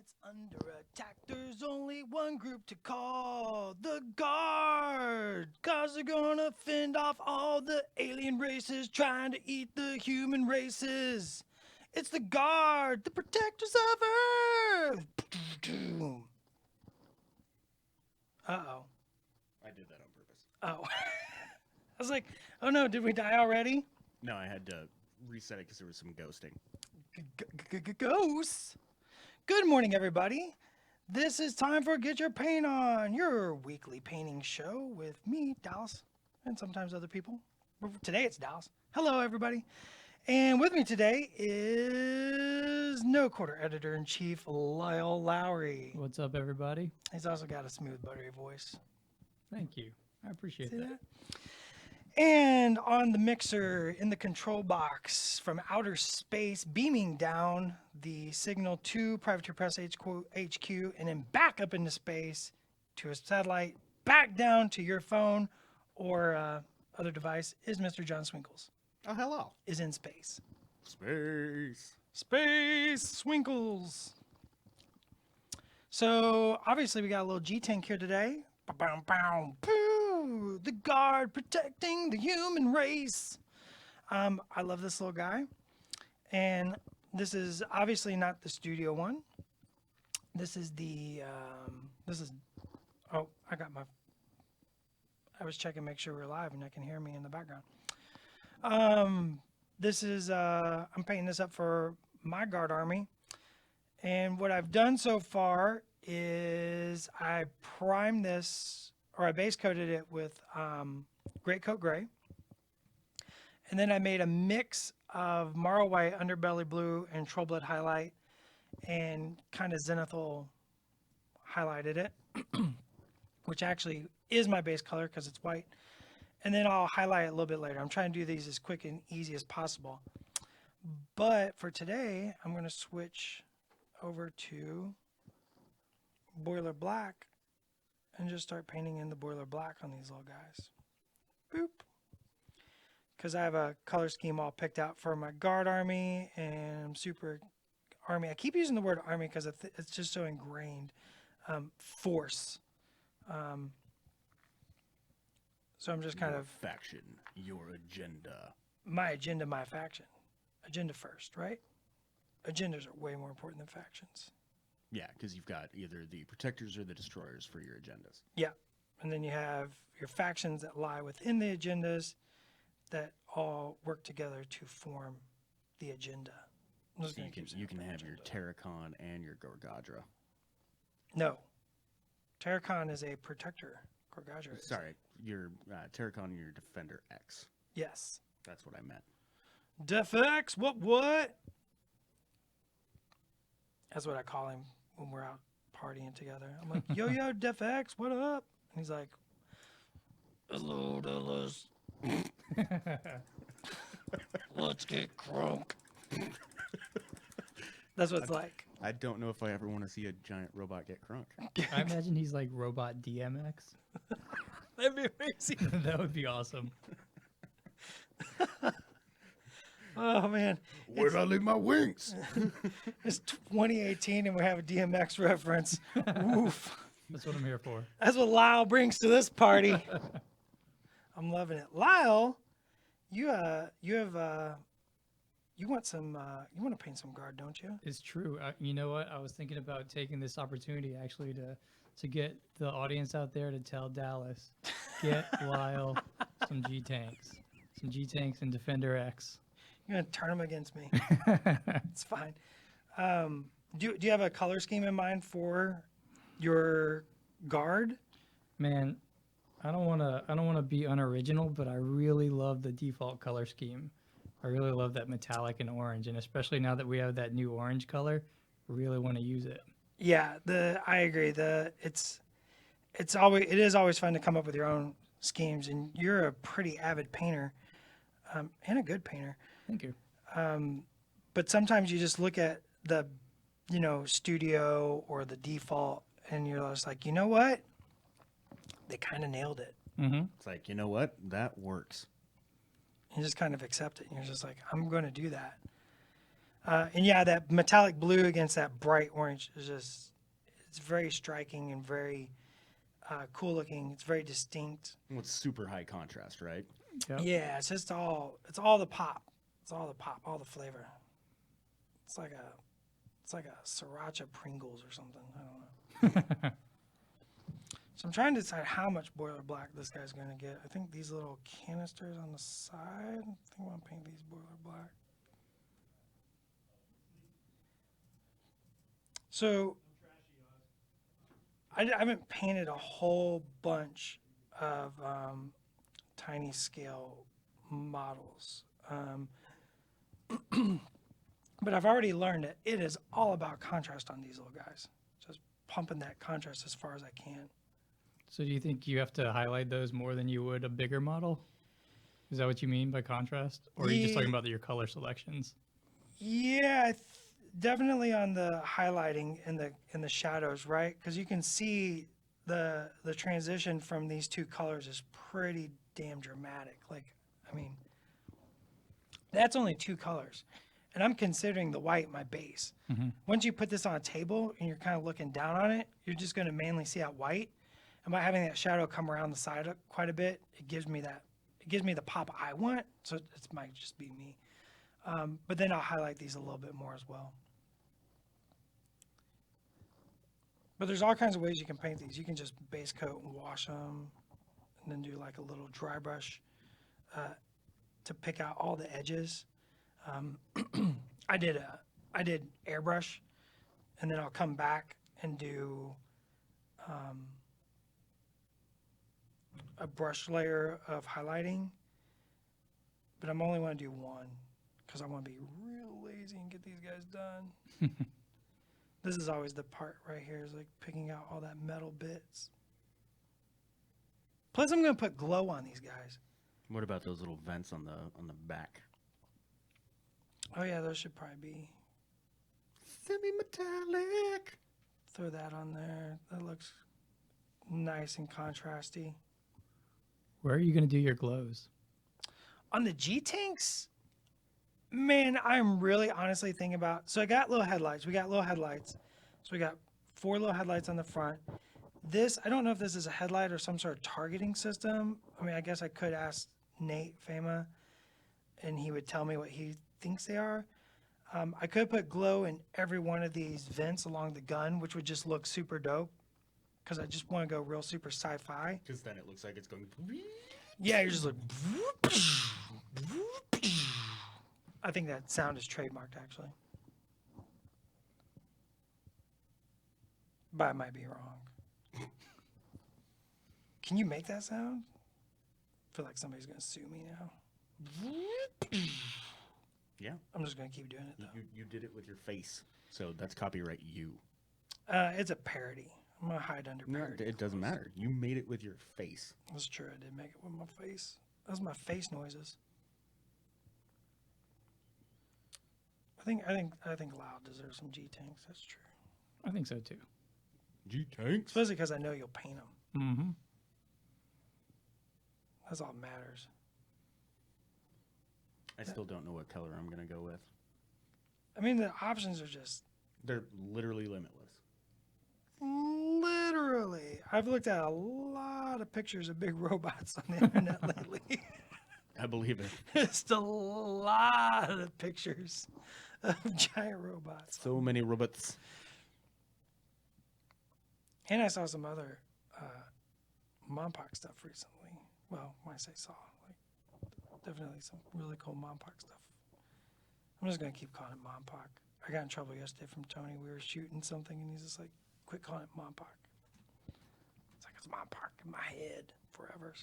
planet's under attack, there's only one group to call, the Guard. Cause they're gonna fend off all the alien races trying to eat the human races. It's the Guard, the protectors of Earth. Uh-oh. I did that on purpose. Oh. I was like, oh no, did we die already? No, I had to reset it because there was some ghosting. Ghosts. Good morning, everybody. This is time for Get Your Paint On, your weekly painting show with me, Dallas, and sometimes other people. Today it's Dallas. Hello, everybody. And with me today is No Quarter Editor-in-Chief Lyle Lowry. What's up, everybody? He's also got a smooth, buttery voice. Thank you. I appreciate See that. that? And on the mixer in the control box from outer space, beaming down the signal to Privateer Press HQ and then back up into space to a satellite, back down to your phone or other device is Mr. John Swinkles. Oh, hello. Is in space. Space. Space Swinkles. So obviously we got a little G-Tank here today. Bow, bow, poo, the Guard protecting the human race. I love this little guy. And this is obviously not the studio one. This is the, oh, I was checking to make sure we're live and I can hear me in the background. This is, I'm painting this up for my Guard army. And what I've done so far is I primed this, or I base coated it with Great Coat Gray. And then I made a mix of Marl White, Underbelly Blue, and Troll Blood Highlight, and kind of Zenithal highlighted it, which actually is my base color because it's white. And then I'll highlight it a little bit later. I'm trying to do these as quick and easy as possible. But for today, I'm going to switch over to Boiler Black and just start painting in the Boiler Black on these little guys. Boop. Because I have a color scheme all picked out for my Guard army and Super Army. I keep using the word army because it's just so ingrained. Force. So I'm just kind of... Faction, your agenda. My agenda, my faction. Agenda first, right? Agendas are way more important than factions. Yeah, because you've got either the protectors or the destroyers for your agendas. Yeah. And then you have your factions that lie within the agendas that all work together to form the agenda. So you can have your Terracon and your Gorgadra. No. Terracon is a protector. Gorgadra is... Sorry, your Terracon and your Defender X. Yes. That's what I meant. Def X, what? That's what I call him when we're out partying together. I'm like, yo, Def X, what up? And he's like, hello, Dallas. Let's get crunk. That's what it's like. I don't know if I ever want to see a giant robot get crunk. I imagine he's like Robot DMX. That'd be amazing. That would be awesome. Oh, man. Where'd I leave my wings? It's 2018 and we have a DMX reference. Oof. That's what I'm here for. That's what Lyle brings to this party. I'm loving it. Lyle, you want to paint some Guard, don't you? It's true. You know what? I was thinking about taking this opportunity actually to get the audience out there to tell Dallas, get Lyle some G-Tanks. Some G-Tanks and Defender X. You're going to turn them against me. It's fine. Do you have a color scheme in mind for your Guard? Man, I don't want to be unoriginal, but I really love the default color scheme. I really love that metallic and orange, and especially now that we have that new orange color, I really want to use it. Yeah, I agree. It is always fun to come up with your own schemes, and you're a pretty avid painter, and a good painter. Thank you. But sometimes you just look at the, studio or the default, and you're just like, you know what? They kind of nailed it. Mm-hmm. It's like, you know what? That works. You just kind of accept it. And you're just like, I'm going to do that. And yeah, that metallic blue against that bright orange is just, it's very striking and very cool looking. It's very distinct. Well, it's super high contrast, right? Yep. Yeah, it's all the pop. It's all the pop, all the flavor. It's like a sriracha Pringles or something. I don't know. So I'm trying to decide how much boiler black this guy's going to get. I think these little canisters on the side, I think I want to paint these boiler black. So I haven't painted a whole bunch of tiny scale models. But I've already learned that it is all about contrast on these little guys. Just pumping that contrast as far as I can. So do you think you have to highlight those more than you would a bigger model? Is that what you mean by contrast? Or are you just talking about your color selections? Yeah, definitely on the highlighting and the shadows, right? Because you can see the transition from these two colors is pretty damn dramatic. Like, I mean, that's only two colors, and I'm considering the white my base. Once you put this on a table and you're kind of looking down on it, you're just going to mainly see that white. And by having that shadow come around the side quite a bit, it gives me the pop I want. So it might just be me. But then I'll highlight these a little bit more as well. But there's all kinds of ways you can paint these. You can just base coat and wash them, and then do like a little dry brush to pick out all the edges. I did airbrush, and then I'll come back and do a brush layer of highlighting. But I'm only want to do one because I want to be real lazy and get these guys done. This is always the part right here, is like picking out all that metal bits. Plus, I'm going to put glow on these guys. What about those little vents on the back? Oh yeah, those should probably be. Semi-metallic. Throw that on there. That looks nice and contrasty. Where are you going to do your glows? On the G tanks, man, I'm really honestly thinking about. So I got little headlights. We got little headlights. So we got 4 little headlights on the front. This, I don't know if this is a headlight or some sort of targeting system. I mean, I guess I could ask Nate Fama, and he would tell me what he thinks they are. I could put glow in every one of these vents along the gun, which would just look super dope. Because I just want to go real super sci-fi. Because then it looks like it's going. Yeah, you're just like. I think that sound is trademarked, actually. But I might be wrong. Can you make that sound? I feel like somebody's going to sue me now. Yeah. I'm just going to keep doing it, though. You did it with your face, so that's copyright you. It's a parody. I'm going to hide under No, parody. it doesn't matter. You made it with your face. That's true. I did make it with my face. Those are my face noises. I think Loud deserves some G tanks. That's true. I think so too. G-tanks? Especially because I know you'll paint them. Mm-hmm. That's all that matters. I still don't know what color I'm going to go with. I mean, the options are just They're literally limitless. literally. I've looked at a lot of pictures of big robots on the internet lately. I believe it. Just a lot of pictures of giant robots. So many robots. And I saw some other Monpoc stuff recently. Well, when I say saw, like definitely some really cool Monpoc stuff. I'm just gonna keep calling it Monpoc. I got in trouble yesterday from Tony. We were shooting something, and he's just like, "Quit calling it Monpoc." It's like it's Monpoc in my head forever.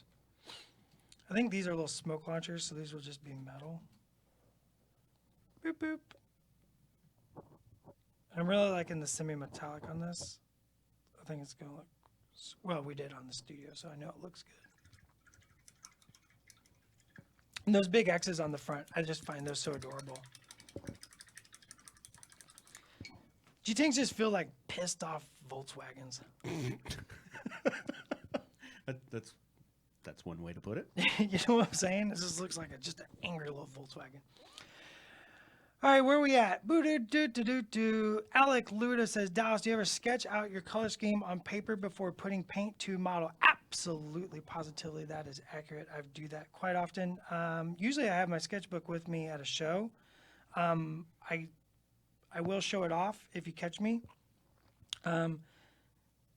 I think these are little smoke launchers, so these will just be metal. Boop boop. And I'm really liking the semi-metallic on this. I think it's gonna look well. We did on the studio, so I know it looks good. And those big X's on the front, I just find those so adorable. G-Tanks just feel like pissed off Volkswagens. That's one way to put it. You know what I'm saying? It just looks like just an angry little Volkswagen. All right, where we at? Boo-doo-doo-doo-doo-doo. Alec Luda says, Dallas, do you ever sketch out your color scheme on paper before putting paint to model? Absolutely, positively, that is accurate. I do that quite often. Usually I have my sketchbook with me at a show. I will show it off if you catch me,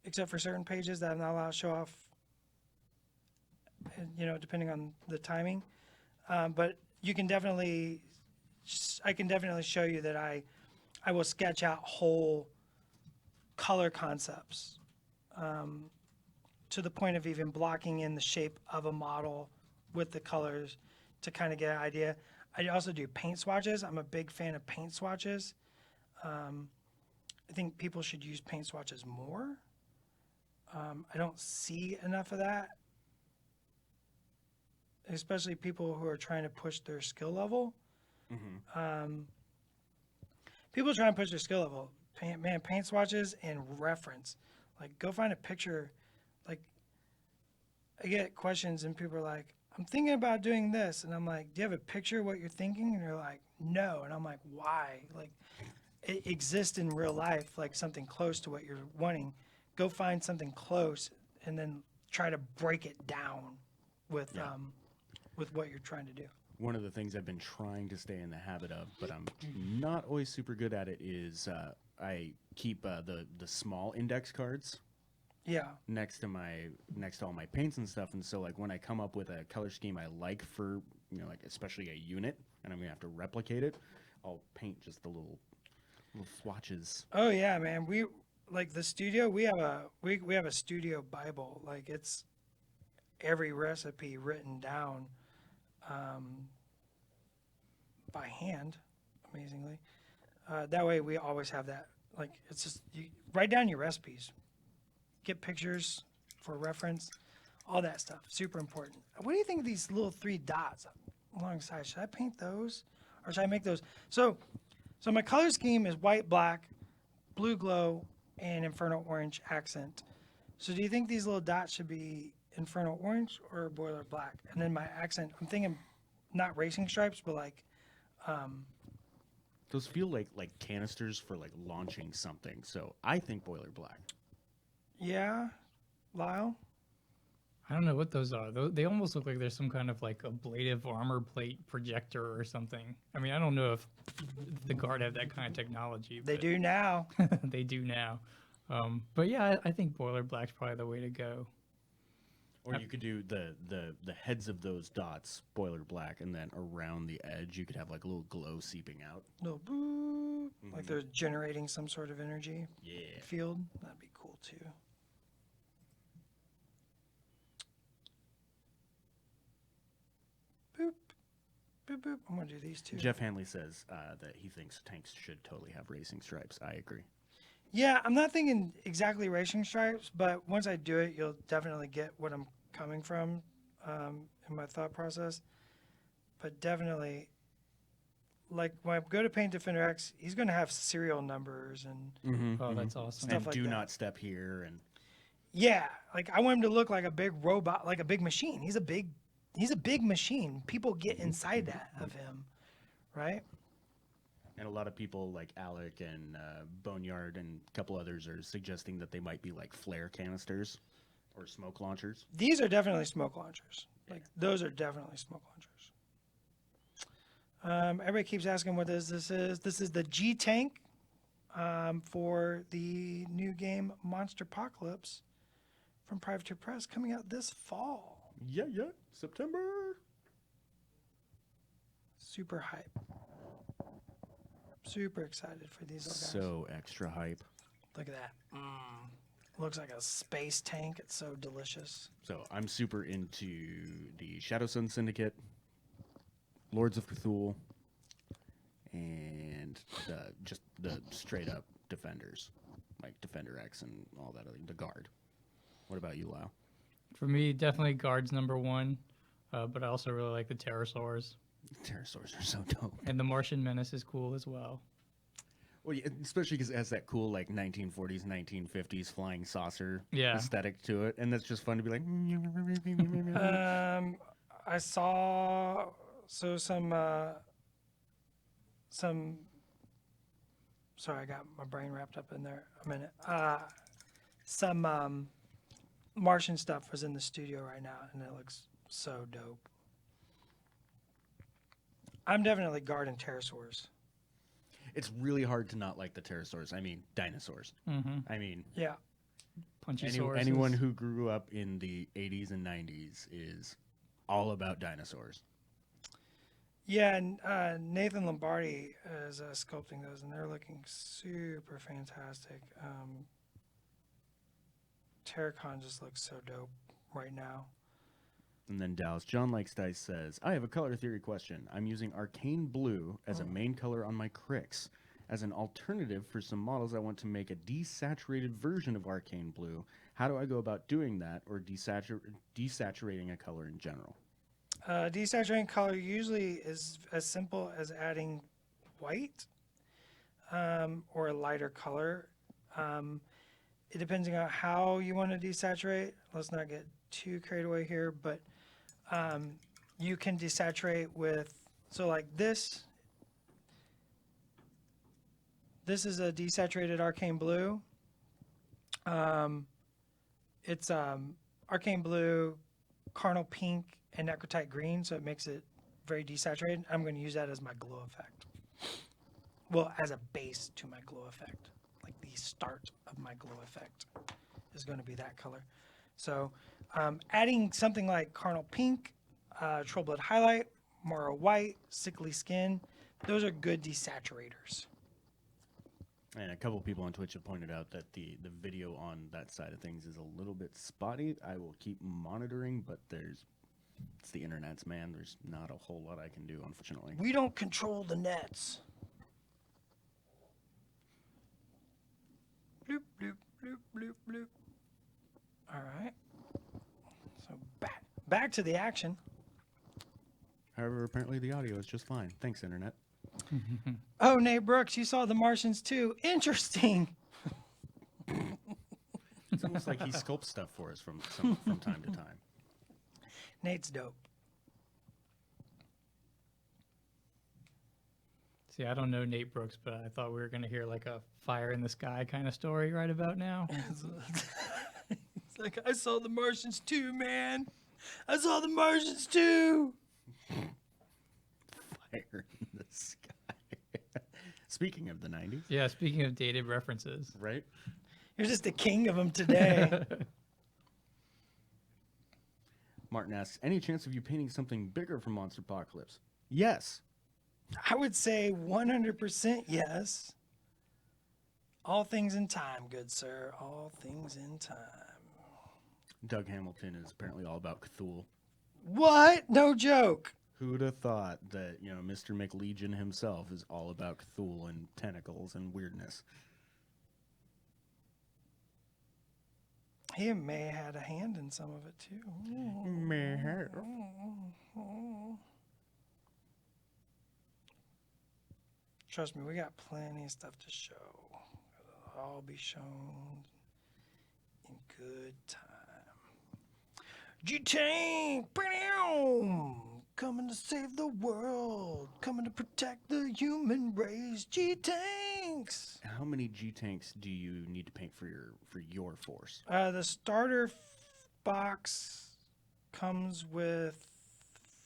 except for certain pages that I'm not allowed to show off, depending on the timing. But you can definitely... I can definitely show you that I will sketch out whole color concepts to the point of even blocking in the shape of a model with the colors to kind of get an idea. I also do paint swatches. I'm a big fan of paint swatches. I think people should use paint swatches more. I don't see enough of that, especially people who are trying to push their skill level. People try and push their skill level. Paint swatches and reference. Like, go find a picture. Like, I get questions and people are like, I'm thinking about doing this. And I'm like, do you have a picture of what you're thinking? And they're like, no. And I'm like, why? Like, it exists in real life, like something close to what you're wanting. Go find something close and then try to break it down with what you're trying to do. One of the things I've been trying to stay in the habit of, but I'm not always super good at it, is I keep the small index cards Yeah. next to all my paints and stuff. And so like when I come up with a color scheme I like for like especially a unit, and I'm gonna have to replicate it, I'll paint just the little swatches. Oh yeah, man. We like the studio. We have a studio Bible. Like, it's every recipe written down by hand, amazingly. That way we always have that. Like, it's just, you write down your recipes, get pictures for reference, all that stuff. Super important. What do you think of these little 3 dots alongside? Should I paint those or should I make those? So my color scheme is white, black, blue glow, and inferno orange accent. So do you think these little dots should be inferno orange or boiler black? And then my accent, I'm thinking not racing stripes, but like Those feel like canisters for like launching something. So I think boiler black. yeah, Lyle. I don't know what those are. They almost look like there's some kind of like ablative armor plate projector or something. I mean, I don't know if the Guard have that kind of technology. They but do now. They do now. But yeah, I think boiler black's probably the way to go. Or you could do the heads of those dots boiler black, and then around the edge you could have like a little glow seeping out. Little boo, like they're generating some sort of energy field. That'd be cool too. Boop, boop, boop. I'm gonna do these two. Jeff Hanley says that he thinks tanks should totally have racing stripes. I agree. Yeah, I'm not thinking exactly racing stripes, but once I do it, you'll definitely get what I'm coming from in my thought process. But definitely, like when I go to Paint Defender X, he's going to have serial numbers and Oh, that's awesome. Stuff And like do that. not step here. And yeah, like I want him to look like a big robot, like a big machine. He's a big machine. People get inside that of him, right? a lot of people like Alec and Boneyard and a couple others are suggesting that they might be like flare canisters or smoke launchers. These are definitely smoke launchers. Like, those are definitely smoke launchers. Everybody keeps asking what this is. This is the G tank for the new game Monsterpocalypse from Privateer Press, coming out this fall. Yeah, September. Super hype. Super excited for these little guys. So extra hype. Look at that. Looks like a space tank. It's so delicious. So I'm super into the Shadow Sun Syndicate, Lords of Cthulhu, and just the straight up Defenders, like Defender X and all that, the Guard. What about you, Lau? For me, definitely Guard's number 1, but I also really like the Pterosaurs. Pterosaurs are so dope. And the Martian Menace is cool as well. Well, yeah, especially because it has that cool like 1940s, 1950s flying saucer Yeah. aesthetic to it, and that's just fun to be like. I saw some some. Sorry, I got my brain wrapped up in there a minute. Some Martian stuff was in the studio right now, and it looks so dope. I'm definitely G.U.A.R.D and pterosaurs. It's really hard to not like the pterosaurs. I mean, dinosaurs. Mm-hmm. I mean, Yeah. Punchy anyone who grew up in the 80s and 90s is all about dinosaurs. Yeah, and Nathan Lombardi is sculpting those, and they're looking super fantastic. Terracon just looks so dope right now. And then Dallas John Likes Dice says, I have a color theory question. I'm using arcane blue as a main color on my Crix. As an alternative for some models, I want to make a desaturated version of arcane blue. How do I go about doing that, or desaturating a color in general? Desaturating color usually is as simple as adding white or a lighter color. It depends on how you want to desaturate. Let's not get too carried away here, but you can desaturate with, so like this. This is a desaturated arcane blue. It's arcane blue, carnal pink, and necrotite green, so it makes it very desaturated. I'm going to use that as my glow effect. Well, as a base to my glow effect. Like the start of my glow effect is going to be that color. So adding something like carnal pink, troll blood highlight, Mara white, sickly skin, those are good desaturators. And a couple people on Twitch have pointed out that the video on that side of things is a little bit spotty. I will keep monitoring, but it's the internet's, man. There's not a whole lot I can do, unfortunately. We don't control the nets. Bloop, bloop, bloop, bloop, bloop. All right. So back to the action. However, apparently the audio is just fine. Thanks, internet. Oh, Nate Brooks, you saw The Martians too. Interesting. It's almost like he sculpts stuff for us from time to time. Nate's dope. See, I don't know Nate Brooks, but I thought we were going to hear like a fire in the sky kind of story right about now. It's like, I saw The Martians too, man. I saw The Martians too. Fire in the sky. Speaking of the 90s. Yeah, speaking of dated references. Right? You're just the king of them today. Martin asks, any chance of you painting something bigger for Monsterpocalypse? Yes. I would say 100% yes. All things in time, good sir. All things in time. Doug Hamilton is apparently all about Cthulhu. What? No joke. Who'd have thought that, Mr. McLegion himself is all about Cthulhu and tentacles and weirdness? He may have had a hand in some of it too. May have. Trust me, we got plenty of stuff to show. It'll all be shown in good time. G-Tank! Coming to save the world. Coming to protect the human race. G-Tanks! How many G-Tanks do you need to paint for your force? The starter box comes with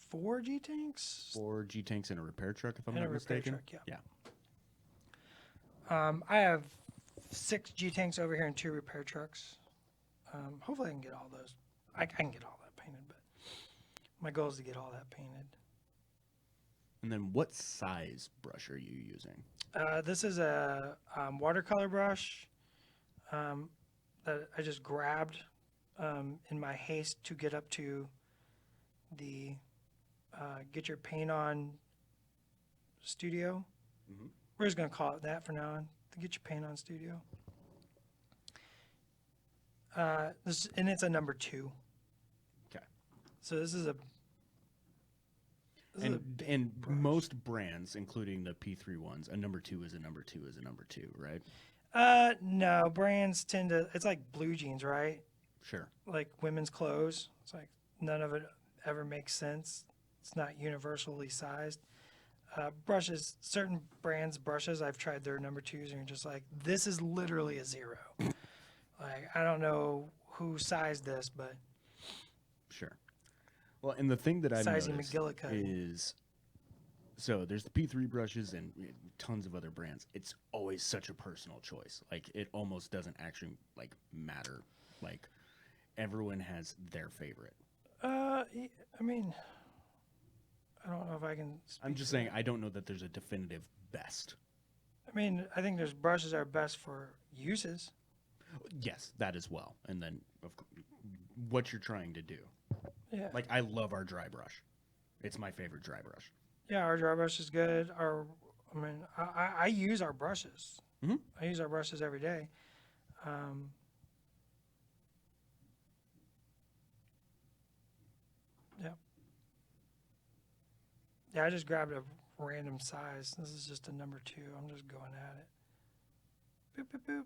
4 G-Tanks. 4 G-Tanks and a repair truck, if I'm And not a repair mistaken? truck, Yeah. I have 6 G-Tanks over here and 2 repair trucks. Hopefully I can get all those. I can get all that painted, but my goal is to get all that painted. And then what size brush are you using? This is a watercolor brush that I just grabbed in my haste to get up to the Get Your Paint On studio. Mhm. We're just going to call it that for now on, the Get Your Paint On studio. And it's a number 2. Okay. So this is a And brush. most brands, including the P3 ones, a number 2 is a number 2 is a number 2, right? No, brands tend to, it's like blue jeans, right? Sure. Like women's clothes. It's like none of it ever makes sense. It's not universally sized. brushes, certain brands brushes, I've tried their number twos, and you're just like, this is literally a 0. Like, I don't know who sized this, but Sure. Well, and the thing that I've Sizing noticed McGillicuddy. is, so there's the P3 brushes and tons of other brands. It's always such a personal choice. Like, it almost doesn't actually like matter. Like, everyone has their favorite. I mean, I don't know if I can. I'm speak just for saying, that. I don't know that there's a definitive best. I mean, I think there's brushes that are best for uses. Yes, that as well. And then what you're trying to do. Yeah. Like, I love our dry brush. It's my favorite dry brush. Yeah, our dry brush is good. I use our brushes. Mhm. I use our brushes every day. Yeah. Yeah, I just grabbed a random size. This is just a number 2. I'm just going at it. Boop, boop, boop.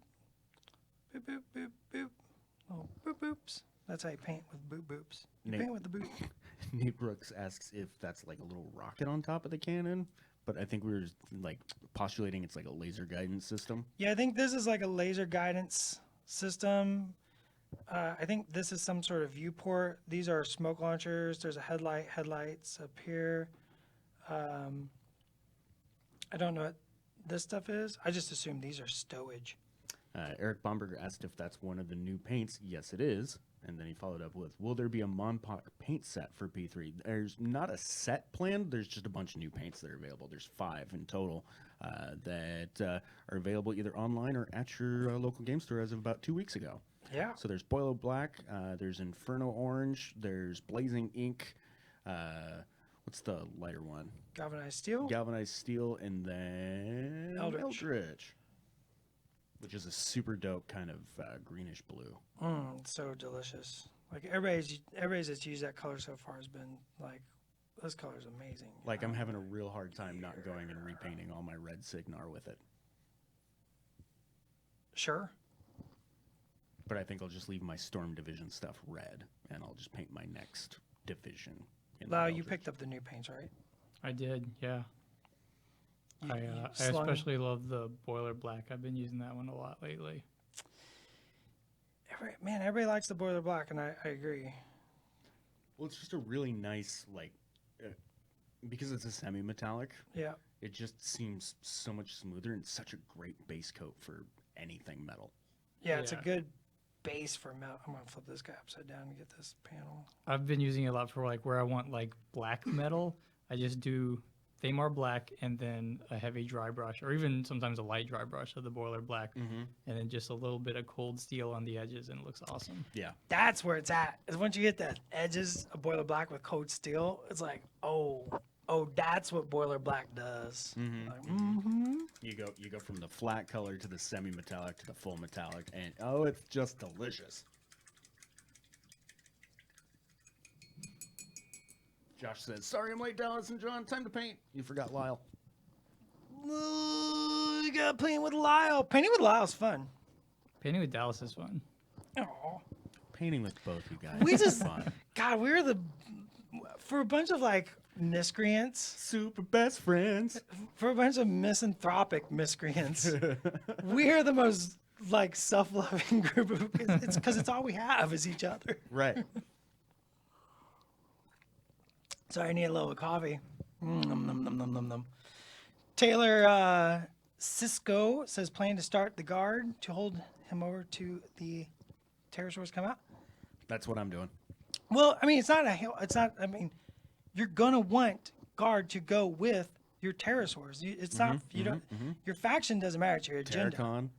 Boop, boop, boop, boop. Oh, boop, boops. That's how you paint with boop, boops. You Nate. paint with the boop. Nate Brooks asks if that's like a little rocket on top of the cannon, but I think we were like postulating it's like a laser guidance system. Yeah, I think this is like a laser guidance system. I think this is some sort of viewport. These are smoke launchers. There's a headlights up here. I don't know what this stuff is. I just assume these are stowage. Eric Bomberger asked if that's one of the new paints. Yes, it is. And then he followed up with, will there be a Monpot paint set for P3? There's not a set planned. There's just a bunch of new paints that are available. There's 5 in total that are available either online or at your local game store as of about 2 weeks ago. Yeah. So there's Boilo Black, there's Inferno Orange, there's Blazing Ink. What's the lighter one? Galvanized steel. Galvanized Steel, and then Eldritch, which is a super dope kind of greenish blue. So delicious. Like everybody's that's used that color so far has been like, this color's amazing. Like, I'm having a real hard time not going and repainting all my red Signar with it. Sure. But I think I'll just leave my Storm Division stuff red, and I'll just paint my next division. Lau, you picked up the new paints, right? I did, yeah. You I slung- especially love the Boiler Black. I've been using that one a lot lately. Everybody likes the boiler black, and I agree. Well, it's just a really nice, like, because it's a semi-metallic, Yeah. it just seems so much smoother and such a great base coat for anything metal. Yeah, it's a Yeah. good base for metal. I'm gonna flip this guy upside down and get this panel. I've been using it a lot for like where I want like black metal. I just do Thamar black and then a heavy dry brush, or even sometimes a light dry brush of the Boiler Black, and then just a little bit of cold steel on the edges, and it looks awesome. Yeah. That's where it's at. Is once you get the edges of boiler black with cold steel, it's like, oh, that's what boiler black does. Like, You go from the flat color to the semi-metallic to the full metallic, and oh, it's just delicious. Josh says, "Sorry, I'm late, Dallas and John. Time to paint." You forgot Lyle. Ooh, you got painting with Lyle. Painting with Lyle's fun. Painting with Dallas is fun. Oh, Painting with both you guys. We is just- fun. God, for a bunch of like miscreants, Super best friends. for a bunch of misanthropic miscreants, we're the most like self-loving group of. It's because it's all we have is each other. Right. Sorry, I need a little coffee. Nom, nom, nom, nom, nom, nom. Taylor Cisco says plan to start the guard to hold him over to the pterosaurs come out. That's what I'm doing. Well, I mean, it's not. I mean, you're gonna want guard to go with your pterosaurs. It's not. You don't. Your faction doesn't matter. It's your agenda Terracon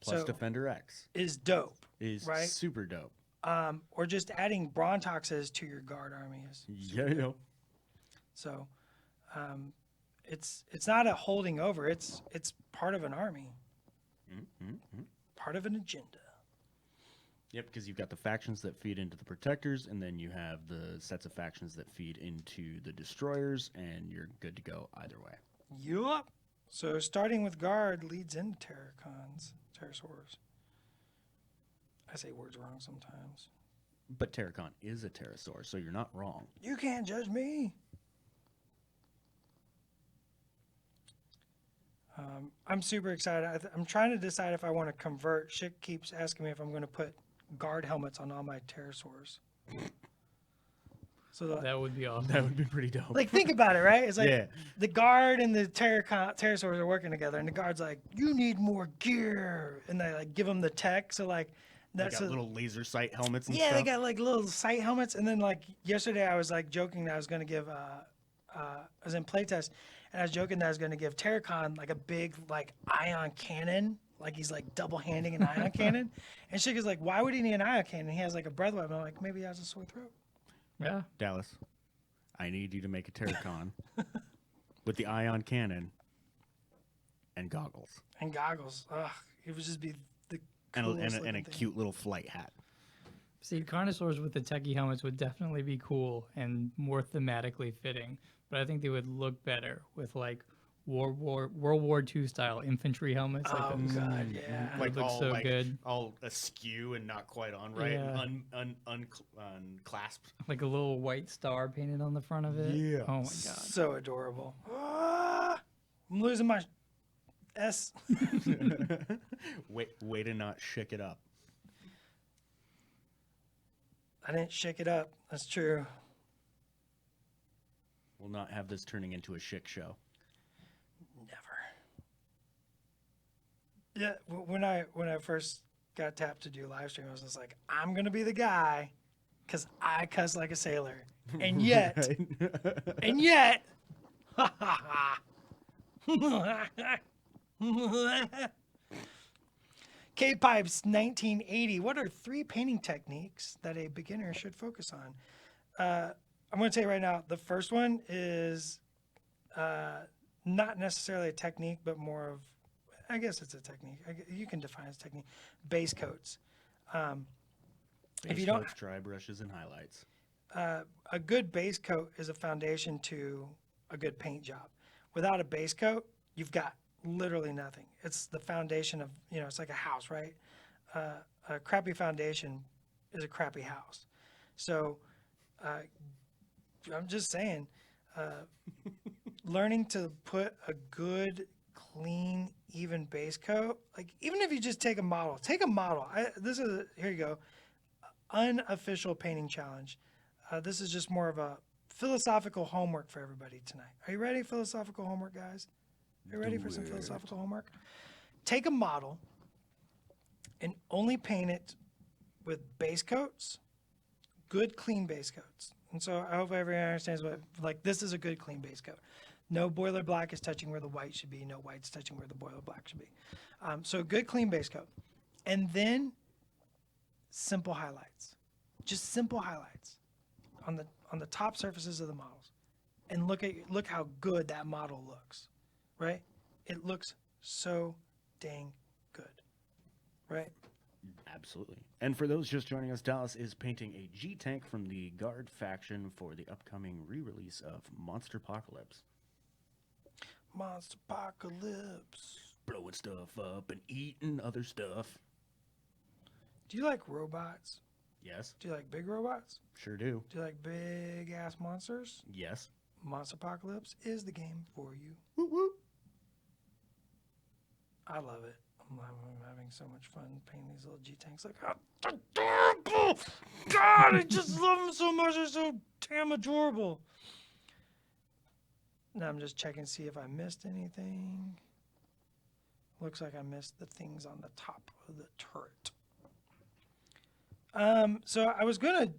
plus So- Defender X is dope, is right? super dope. Or just adding Brontoxes to your guard army is. Yeah. So, it's not a holding over. It's part of an army, part of an agenda. Yep, because you've got the factions that feed into the protectors, and then you have the sets of factions that feed into the destroyers, and you're good to go either way. Yup. So starting with guard leads into pterosaurs. I say words wrong sometimes. But Terracon is a pterosaur, so you're not wrong. You can't judge me. I'm super excited. I'm trying to decide if I want to convert. Chick keeps asking me if I'm going to put guard helmets on all my pterosaurs. So That would be awesome. That would be pretty dope. like think about it, right? It's like Yeah. the guard and the pterosaurs are working together, and the guard's like, "You need more gear," and they like give them the tech. So like They that's got a, little laser sight helmets and yeah, stuff. they got like little sight helmets. And then like yesterday, I was like joking that I was going to give. I was in playtest, and I was joking that I was going to give Terracon like a big like ion cannon. Like he's like double handing an ion cannon, and Chick is like, "Why would he need an ion cannon? He has like a breath weapon." I'm like, "Maybe he has a sore throat." Yeah. Dallas, I need you to make a Terracon with the ion cannon and goggles And goggles. Ugh, it would just be the and coolest a looking thing. cute little flight hat. See, Carnosaurs with the techie helmets would definitely be cool and more thematically fitting, but I think they would look better with like World War II style infantry helmets. Like Oh those. God, yeah. Like, looks so good. all askew and not quite on right, Yeah. and unclasped. Like a little white star painted on the front of it. Yeah. Oh my god. So adorable. Ah, I'm losing my S. Way to not shake it up. I didn't shake it up. That's true. We'll not have this turning into a shit show. Never. Yeah, when I first got tapped to do live stream, I was just like, I'm gonna be the guy, cause I cuss like a sailor, and yet, and yet, K-Pipes 1980. What are 3 painting techniques that a beginner should focus on? I'm going to tell you right now, the first one is not necessarily a technique, but more of, I guess it's a technique. You can define it as technique. Base coats. If you don't, Dry brushes and highlights. a good base coat is a foundation to a good paint job. Without a base coat, you've got literally nothing. It's the foundation of, it's like a house, right? A crappy foundation is a crappy house. So I'm just saying, learning to put a good, clean, even base coat, like even if you just take a model. Here you go, unofficial painting challenge. This is just more of a philosophical homework for everybody tonight. Are you ready? Philosophical homework, guys? Are you ready for some philosophical homework? Take a model and only paint it with base coats, good clean base coats. And so I hope everyone understands this is a good clean base coat. No boiler black is touching where the white should be. No white's touching where the boiler black should be. So good clean base coat. And then simple highlights. Just simple highlights on the top surfaces of the models. And look how good that model looks. Right? It looks so dang good. Right? Absolutely. And for those just joining us, Dallas is painting a G-Tank from the G.U.A.R.D faction for the upcoming re-release of Monsterpocalypse. Monsterpocalypse. Blowing stuff up and eating other stuff. Do you like robots? Yes, Do you like big robots? sure do. Do you like big ass monsters? Yes. Monsterpocalypse is the game for you. Woo woo. I love it. I'm having so much fun painting these little G-Tanks. Like, oh, they're adorable! God, I just love them so much. They're so damn adorable. Now I'm just checking to see if I missed anything. Looks like I missed the things on the top of the turret. So I was going to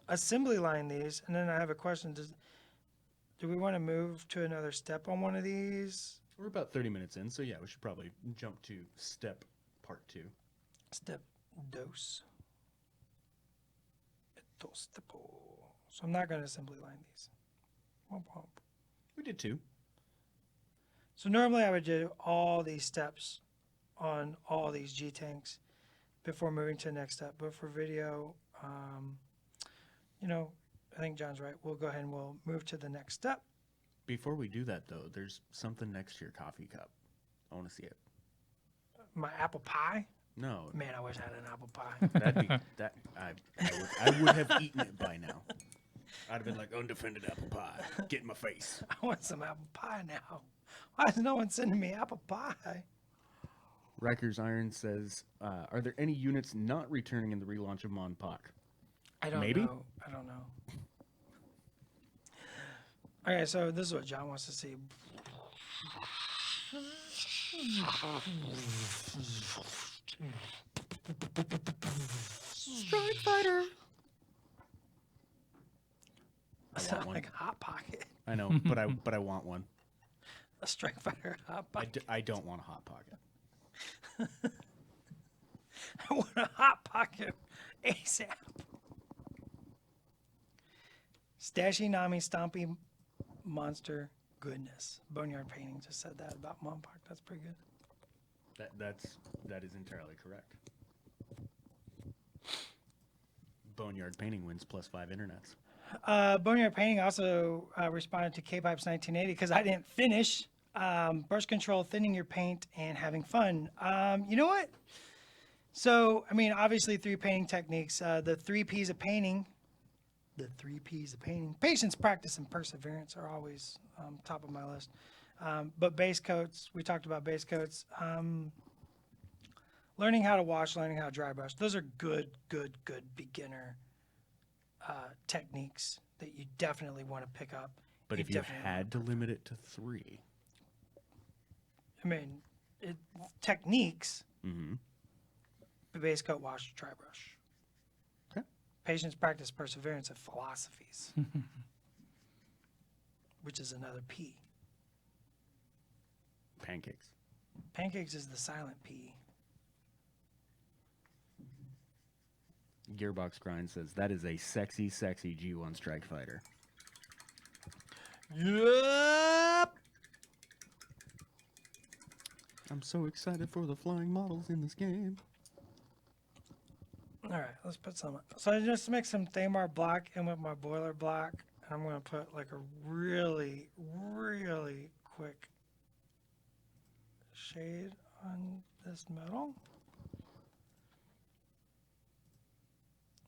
assembly line these, and then I have a question. Do we want to move to another step on one of these? We're about 30 minutes in, so yeah, we should probably jump to step part 2. Step dos. Dos stepo. So I'm not going to assembly line these. Womp womp. We did 2. So normally I would do all these steps on all these G-Tanks before moving to the next step. But for video, I think John's right. We'll go ahead and we'll move to the next step. Before we do that, though, there's something next to your coffee cup. I want to see it. My apple pie? No, Man, I wish I had an apple pie. that'd be that. I would have eaten it by now. I'd have been like undefended apple pie. Get in my face. I want some apple pie now. Why is no one sending me apple pie? Riker's Iron says, are there any units not returning in the relaunch of Monpoc? I don't Maybe? know. I don't know. Okay, so this is what John wants to see. Strike Fighter. I Sound want one. like Hot Pocket. I know, but I want one. A Strike Fighter Hot Pocket. I don't want a Hot Pocket. I want a Hot Pocket ASAP. Stashy Nami Stompy Monster Goodness. Boneyard Painting just said that about Monpoc. That's pretty good. That is entirely correct. Boneyard Painting wins +5 internets. Boneyard Painting also responded to K-Pipe's 1980 because I didn't finish. Brush control, thinning your paint, and having fun. You know what? So, I mean, obviously 3 painting techniques. The 3 P's of painting. The 3 P's of painting. Patience, practice, and perseverance are always top of my list. But base coats, we talked about base coats. Learning how to wash, learning how to dry brush. Those are good beginner techniques that you definitely want to pick up. But if you had to limit it to 3. I mean, techniques, Mm-hmm. base coat, wash, dry brush. Okay. Patience, practice, perseverance, and philosophies, which is another P. Pancakes. Pancakes is the silent P. Gearbox Grind says, that is a sexy G1 Strike Fighter. Yep. I'm so excited for the flying models in this game. All right, let's put some. So I just mix some Thamar black in with my boiler black. And I'm going to put like a really quick shade on this metal.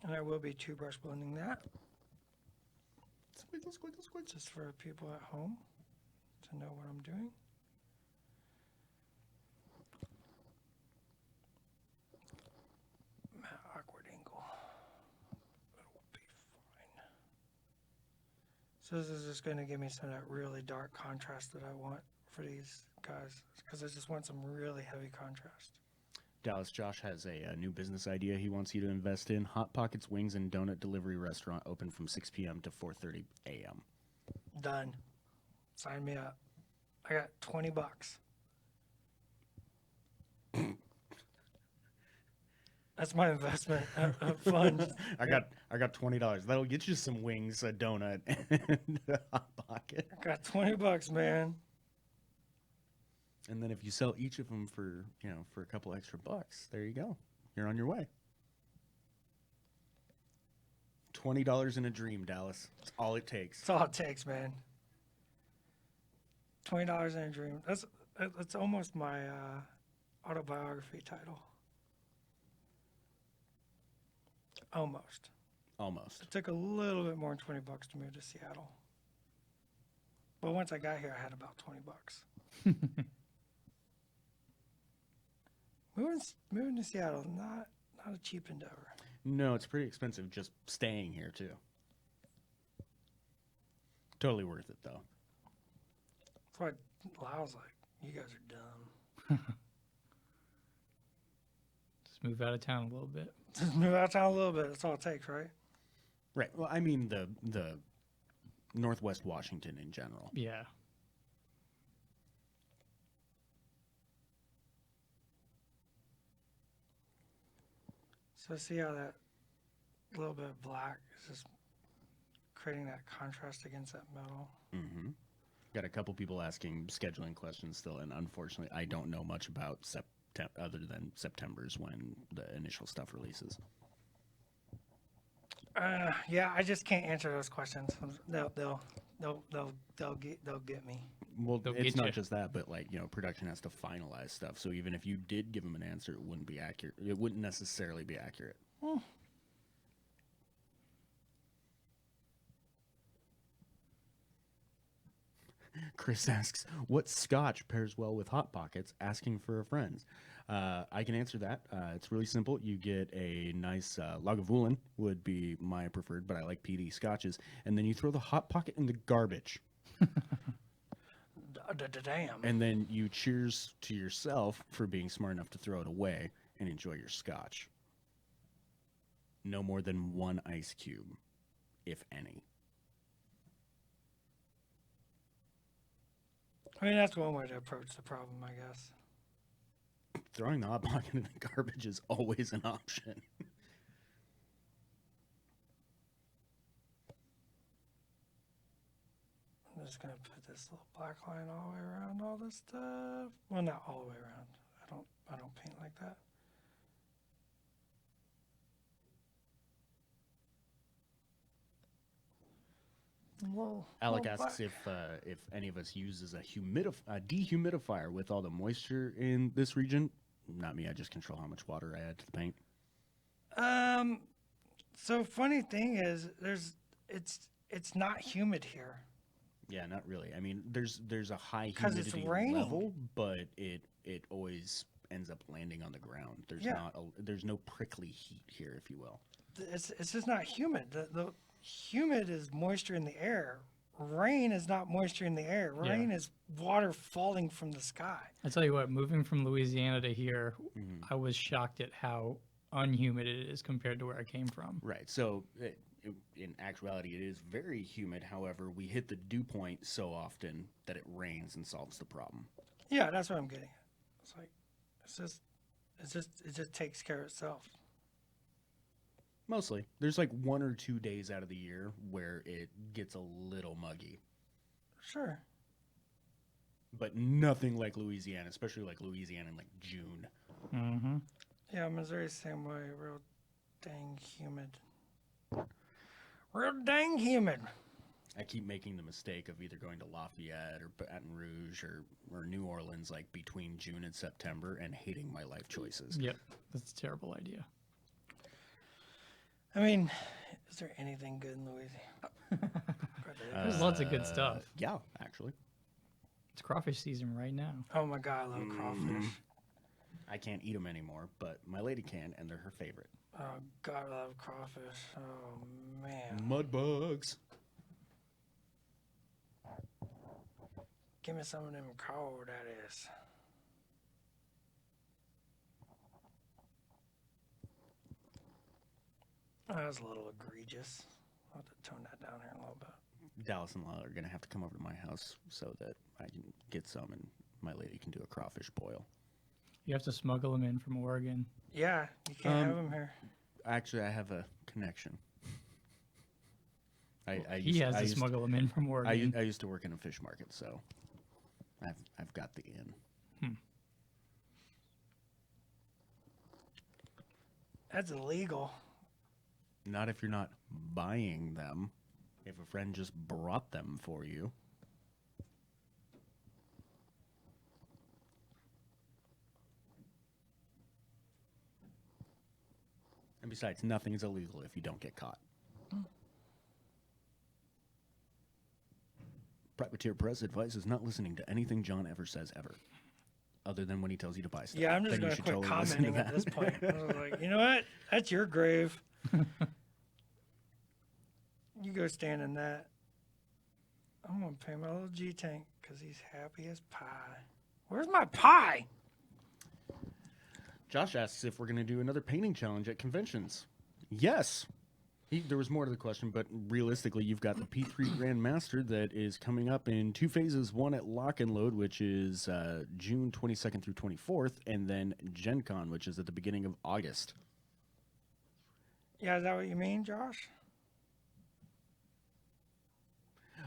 And I will be 2 brush blending that. Squiggle, squiggle, squiggle. Just for people at home to know what I'm doing. Awkward angle. It'll be fine. So this is just going to give me some of that really dark contrast that I want for these guys, because I just want some really heavy contrast. Dallas Josh has a new business idea he wants you to invest in. Hot Pockets Wings and Donut Delivery Restaurant open from 6 p.m. to 4:30 a.m. Done. Sign me up. I got $20. That's my investment fund. I got $20. That'll get you some wings, a donut, and a Hot Pocket. I got $20, man. And then if you sell each of them for a couple extra bucks, there you go. You're on your way. $20 in a dream, Dallas. That's all it takes. That's all it takes, man. $20 in a dream. That's almost my autobiography title. Almost. Almost. It took a little bit more than $20 to move to Seattle. But once I got here, I had about $20. Moving to Seattle, not a cheap endeavor. No, it's pretty expensive just staying here, too. Totally worth it, though. That's why Lyle's like, you guys are dumb. Just move out of town a little bit. Just move out of town a little bit. That's all it takes, right? Right. Well, I mean the Northwest Washington in general. Yeah. So see how that little bit of black is just creating that contrast against that metal. Mm-hmm. Got a couple people asking scheduling questions still, and unfortunately, I don't know much about other than September's when the initial stuff releases. Yeah, I just can't answer those questions. They'll get me. Well, They'll it's get not you. just that, but production has to finalize stuff. So even if you did give them an answer, it wouldn't be accurate. It wouldn't necessarily be accurate. Chris asks, what scotch pairs well with Hot Pockets? Asking for a friend. I can answer that. It's really simple. You get a nice Lagavulin would be my preferred, but I like PD scotches. And then you throw the Hot Pocket in the garbage. Damn. And then you cheers to yourself for being smart enough to throw it away and enjoy your scotch. No more than one ice cube, if any. I mean, that's one way to approach the problem, I guess. Throwing the Hot Pocket in the garbage is always an option. I'm just gonna put this little black line all the way around all this stuff. Well, not all the way around. I don't paint like that. Whoa. Alec whoa, asks black. if any of us uses a dehumidifier with all the moisture in this region. Not me. I just control how much water I add to the paint. So funny thing is, it's not humid here. Yeah, not really. I mean, there's a high 'Cause it's humidity raining. level, but it always ends up landing on the ground. There's no prickly heat here, if you will. It's just not humid. The humid is moisture in the air. Rain is not moisture in the air. Yeah. Rain is water falling from the sky. I tell you what, moving from Louisiana to here, I was shocked at how unhumid it is compared to where I came from. Right. So in actuality, it is very humid. However, we hit the dew point so often that it rains and solves the problem. Yeah, that's what I'm getting at. It's like it just takes care of itself. Mostly. There's like 1 or 2 days out of the year where it gets a little muggy. Sure. But nothing like Louisiana, especially like Louisiana in like June. Mm-hmm. Yeah, Missouri's the same way. Real dang humid. Real dang humid. I keep making the mistake of either going to Lafayette or Baton Rouge or New Orleans like between June and September and hating my life choices. Yep, that's a terrible idea. I mean, is there anything good in Louisiana? There's lots of good stuff. Yeah, actually. It's crawfish season right now. Oh my God, I love crawfish. I can't eat them anymore, but my lady can, and they're her favorite. Oh God, I love crawfish. Oh man. Mud bugs. Give me some of them cold, that is. Oh, that was a little egregious. I'll have to tone that down here a little bit. Dallas and Lala are going to have to come over to my house so that I can get some and my lady can do a crawfish boil. You have to smuggle them in from Oregon. Yeah, you can't have them here. Actually, I have a connection. He has to smuggle them in from Oregon. I used to work in a fish market, so I've got the in. That's illegal. Not if you're not buying them. If a friend just brought them for you. And besides, nothing is illegal if you don't get caught. Privateer Press advice is not listening to anything John ever says ever. Other than when he tells you to buy stuff. Yeah, I'm just Then going you to should quit totally listen to commenting at that. this point. I was like, you know what? That's your grave. You go stand in that. I'm going to pay my little G tank because he's happy as pie. Where's my pie? Josh asks if we're going to do another painting challenge at conventions. Yes. There was more to the question, but realistically, you've got the P3 Grandmaster that is coming up in 2 phases. One at Lock and Load, which is June 22nd through 24th, and then Gen Con, which is at the beginning of August. Yeah, is that what you mean, Josh?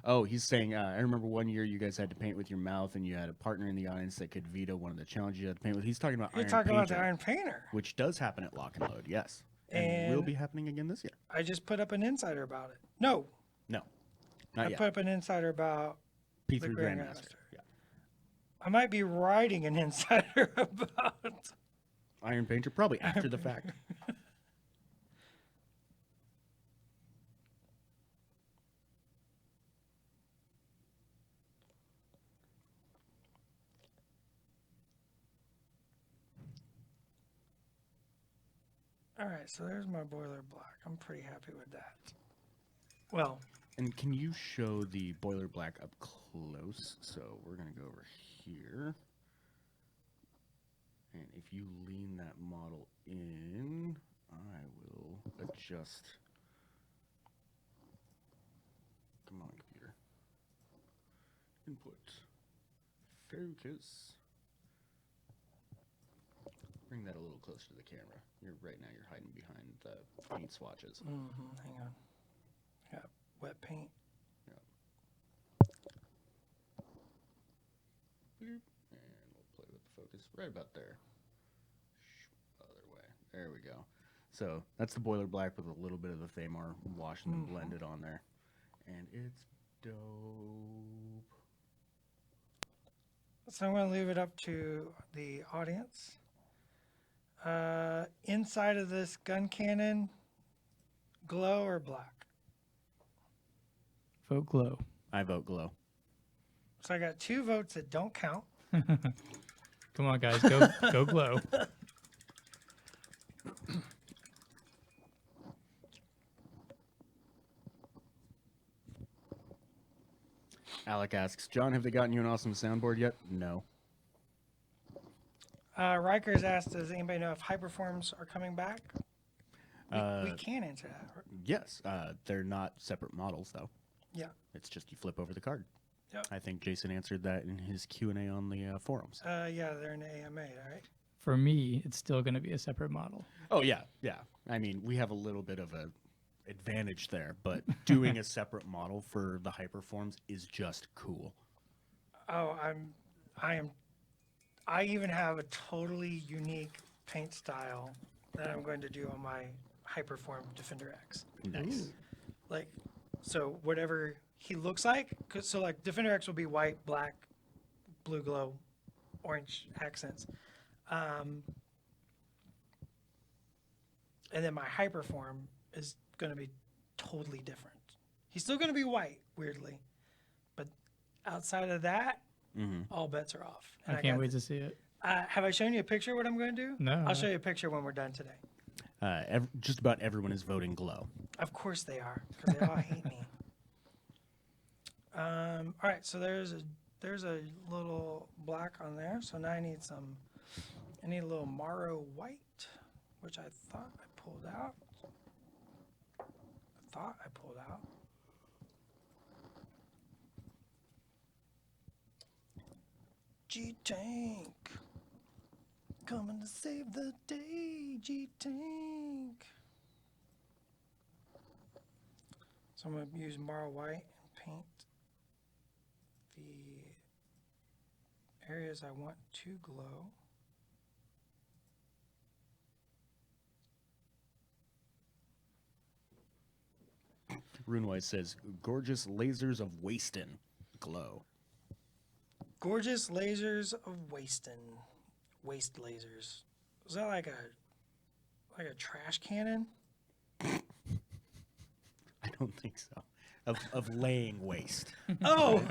Oh, he's saying, I remember one year you guys had to paint with your mouth, and you had a partner in the audience that could veto one of the challenges you had to paint with. He's talking about You're Iron talking about the Painter, Iron Painter. which does happen at Lock and Load, yes. And will And- be happening again this year. I just put up an insider about it. No, No, not I yet. put up an insider about. P3 the Grandmaster. Grandmaster. Yeah. I might be writing an insider about. Iron Painter, probably after the fact. All right, so there's my boiler black. I'm pretty happy with that. Well, And can you show the boiler black up close? So we're going to go over here. And if you lean that model in, I will adjust. Come on, computer. Input. Focus. Bring that a little closer to the camera. Right now you're hiding behind the paint swatches. hang on. Got wet paint. Bloop. And we'll play with the focus right about there. Other way. There we go. So that's the boiler black with a little bit of the Thamar washed and blended on there. And it's dope. So I'm going to leave it up to the audience. Inside of this gun cannon, glow or black? Vote glow. I vote glow. So I got 2 votes that don't count. Come on, guys, go glow. Alec asks, John, have they gotten you an awesome soundboard yet? No. Riker's asked, does anybody know if Hyperforms are coming back? We can answer that. Yes. They're not separate models, though. Yeah. It's just you flip over the card. Yep. I think Jason answered that in his Q&A on the forums. Yeah, they're in the AMA, right? For me, it's still going to be a separate model. Oh, yeah, yeah. I mean, we have a little bit of a advantage there, but doing a separate model for the Hyperforms is just cool. Oh, I even have a totally unique paint style that I'm going to do on my Hyperform Defender X. Nice. Like, so whatever he looks like, so like Defender X will be white, black, blue glow, orange accents. And then my Hyperform is going to be totally different. He's still going to be white, weirdly. But outside of that, all bets are off. And I can't wait to see it. have I shown you a picture of what I'm going to do? No. I'll show you a picture when we're done today. Just about everyone is voting glow. Of course they are, because they all hate me. All right, so there's a little black on there. So now I need a little Morrow white, which I thought I pulled out. G-Tank, coming to save the day, G-Tank. So I'm going to use Morrow white and paint the areas I want to glow. Runewise says, gorgeous lasers of Wastin glow. Gorgeous lasers of Wastin. Waste lasers. Is that like a trash cannon? I don't think so. Of laying waste. Oh!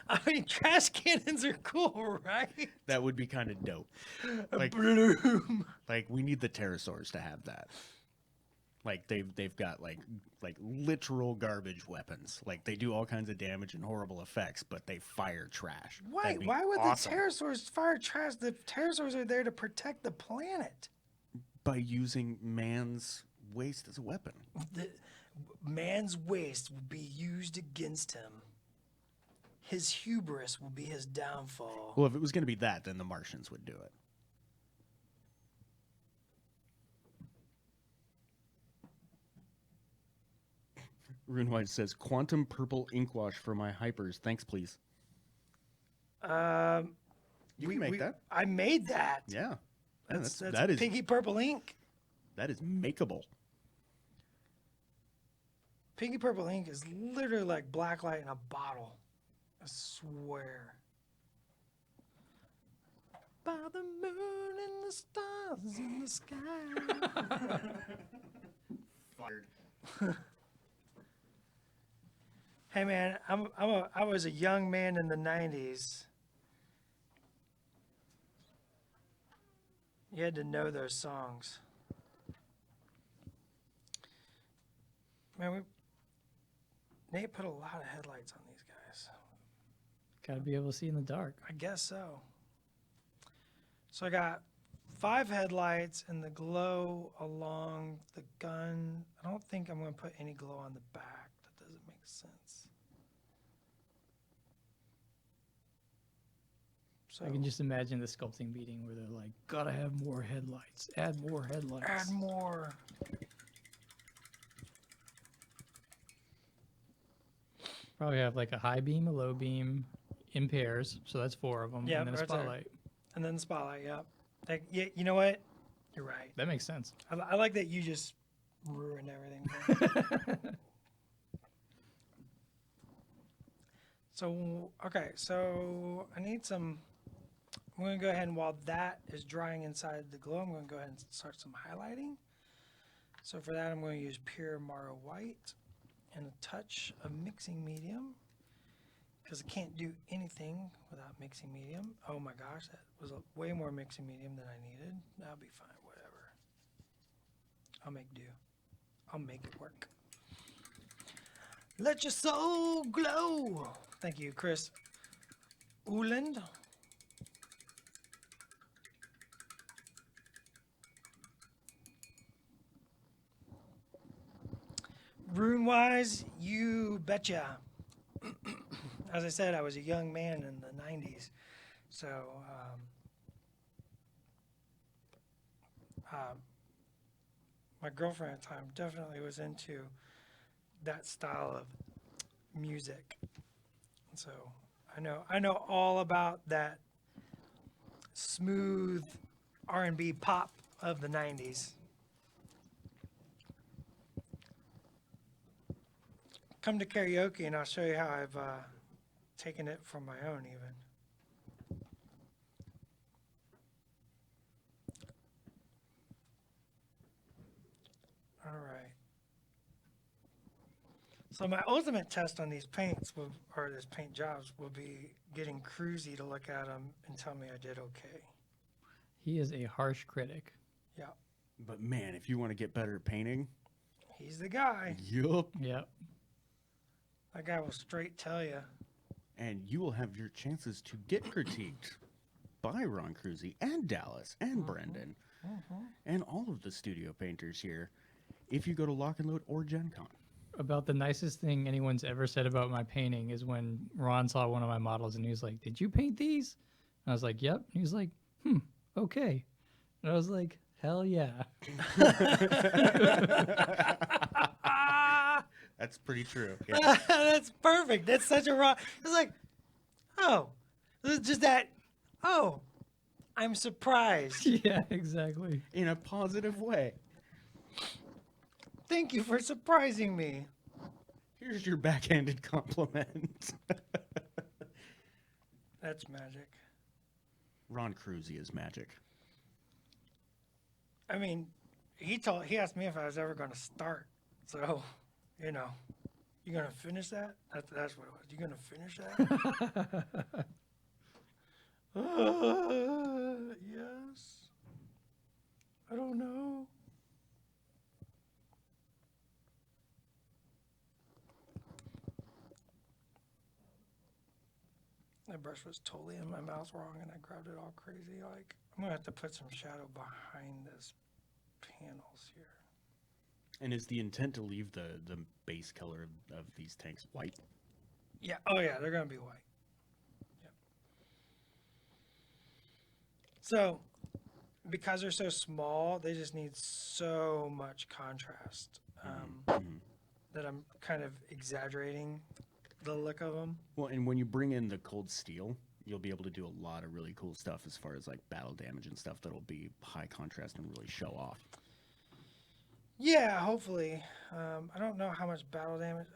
I mean, trash cannons are cool, right? That would be kind of dope. Like, Bloom. like we need the pterosaurs to have that. Like they've got like literal garbage weapons. Like they do all kinds of damage and horrible effects, but they fire trash. Why? Why would the pterosaurs fire trash? The pterosaurs are there to protect the planet. By using man's waste as a weapon. Man's waste will be used against him. His hubris will be his downfall. Well, if it was going to be that, then the Martians would do it. Runewide says, quantum purple ink wash for my hypers. Thanks, please. You can make that. I made that. Yeah. That's that is pinky purple ink. That is makeable. Pinky purple ink is literally like black light in a bottle. I swear. By the moon and the stars in the sky. Fired. Hey man, I was a young man in the 90s. You had to know those songs. Man, Nate put a lot of headlights on these guys. Got to be able to see in the dark. I guess so. So I got 5 headlights and the glow along the gun. I don't think I'm going to put any glow on the back. That doesn't make sense. So I can just imagine the sculpting meeting where they're like, gotta have more headlights. Add more headlights. add more. Probably have like a high beam, a low beam in pairs. So that's 4 of them. Yeah, and then a right there. spotlight. And then the spotlight, yep. Like, yeah, you know what? You're right. That makes sense. I like that you just ruined everything for me. So, okay, so I need some, I'm going to go ahead and while that is drying inside the glow, I'm going to go ahead and start some highlighting. So for that, I'm going to use pure Mara white and a touch of mixing medium because I can't do anything without mixing medium. Oh my gosh, that was way more mixing medium than I needed. That'll be fine, whatever. I'll make do. I'll make it work. Let your soul glow. Thank you, Chris Uland. Rune-wise, you betcha. As I said, I was a young man in the 90s. So, my girlfriend at the time definitely was into that style of music. So I know all about that smooth R&B pop of the 90s. Come to karaoke and I'll show you how I've taken it from my own even. All right. So my ultimate test on these paints, or this paint jobs, will be getting Cruzy to look at them and tell me I did okay. He is a harsh critic. Yeah, But man, if you want to get better at painting, he's the guy. yup. Yep. That guy will straight tell you. And you will have your chances to get critiqued by Ron Cruzy and Dallas and Brendan and all of the studio painters here if you go to Lock and Load or Gen Con. About the nicest thing anyone's ever said about my painting is when Ron saw one of my models and he was like, "Did you paint these?" And I was like, "Yep." And he was like, okay. And I was like, "Hell yeah." That's pretty true. Yeah. That's perfect. That's such a raw. It's like, oh, this is just that. Oh, I'm surprised. Yeah, exactly. In a positive way. Thank you for surprising me. Here's your backhanded compliment. That's magic. Ron Cruzy is magic. I mean, he asked me if I was ever going to start. So, you know, you going to finish that? That's what it was. You going to finish that? Yes. I don't know. That brush was totally in my mouth wrong and I grabbed it all crazy. Like, I'm going to have to put some shadow behind this panels here. And is the intent to leave the base color of these tanks white? Yeah. Oh, yeah. They're going to be white. Yep. So, because they're so small, they just need so much contrast that I'm kind of exaggerating the look of them. Well, and when you bring in the cold steel, you'll be able to do a lot of really cool stuff as far as like battle damage and stuff that'll be high contrast and really show off. Yeah, hopefully. I don't know how much battle damage.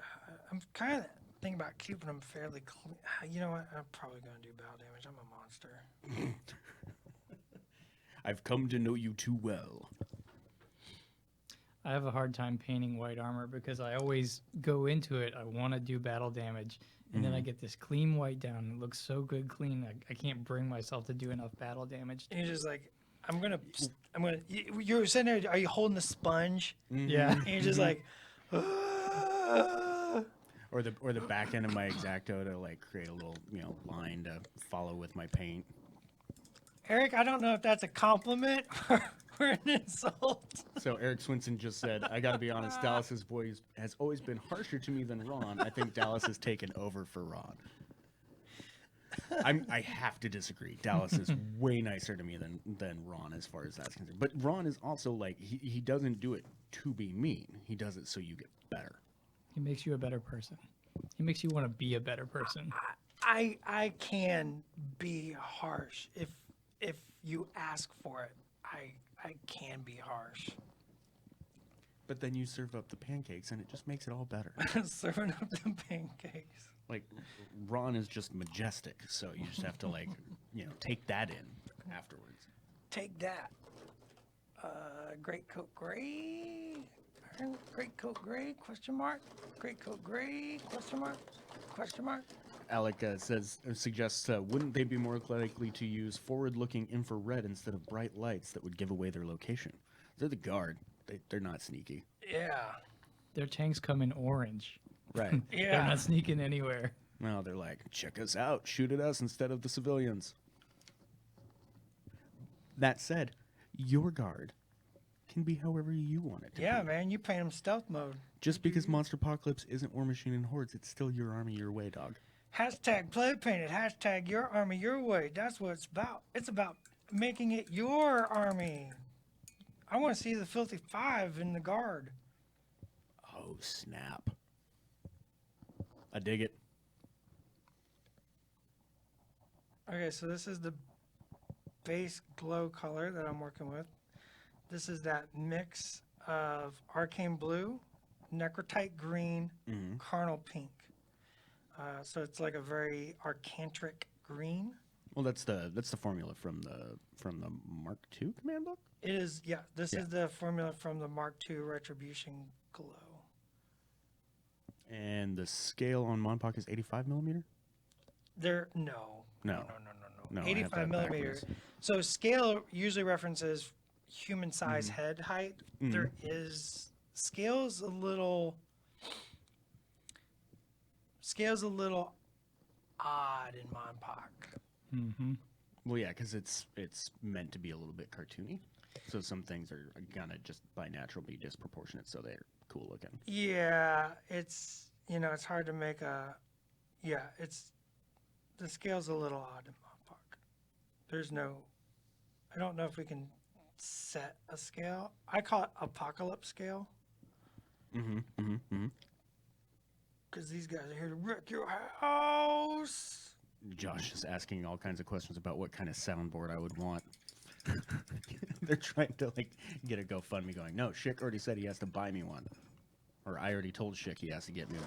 I'm kind of thinking about keeping them fairly clean. You know what? I'm probably going to do battle damage. I'm a monster. I've come to know you too well. I have a hard time painting white armor because I always go into it. I want to do battle damage, and then I get this clean white down. It looks so good clean. I can't bring myself to do enough battle damage. And you're just like, I'm gonna. You're sitting there. Are you holding the sponge? Yeah. And you're just like. "Ah." Or the back end of my X-Acto to like create a little line to follow with my paint. Eric, I don't know if that's a compliment or an insult. So Eric Swinson just said, "I got to be honest, Dallas's voice has always been harsher to me than Ron. I think Dallas has taken over for Ron." I have to disagree. Dallas is way nicer to me than Ron as far as that's concerned. But Ron is also like he doesn't do it to be mean. He does it so you get better. He makes you a better person. He makes you want to be a better person. I can be harsh if you ask for it. I can be harsh. But then you serve up the pancakes and it just makes it all better. Serving up the pancakes. Like Ron is just majestic, so you just have to like take that in afterwards. Take that. Great coat gray. Great coat gray? Question mark. Great coat gray? Question mark. Question mark. Alec suggests, wouldn't they be more likely to use forward-looking infrared instead of bright lights that would give away their location? They're the G.U.A.R.D. They're not sneaky. Yeah. Their tanks come in orange. Right. They're Yeah. not sneaking anywhere. No, they're like, check us out, shoot at us instead of the civilians. That said, your G.U.A.R.D. can be however you want it to Yeah, be. man. You paint them stealth mode. Just because Monsterpocalypse isn't War Machine and Hordes, it's still your army, your way, dog. Hashtag play painted. Hashtag your army your way. That's what it's about. It's about making it your army. I want to see the Filthy Five in the G.U.A.R.D. Oh, snap. I dig it. Okay, so this is the base glow color that I'm working with. This is that mix of arcane blue, necrotite green, carnal pink. So it's like a very arcantric green. Well, that's the formula from the Mark II command book. It is, yeah. This Yeah. is the formula from the Mark II Retribution Glow. And the scale on Monpoc is 85 millimeter. No. No. No, I have 85 that millimeter. backwards. So scale usually references human size head height. There is scale's a little odd in Monpoc. Mm-hmm. Well, yeah, because it's meant to be a little bit cartoony, so some things are gonna just by natural be disproportionate, so they're cool looking. Yeah, it's it's hard to make a the scale's a little odd in Monpoc. There's no I don't know if we can set a scale. I call it apocalypse scale because these guys are here to wreck your house. Josh is asking all kinds of questions about what kind of soundboard I would want. They're trying to like get a GoFundMe going. No, Schick already said he has to buy me one, or I already told Schick he has to get me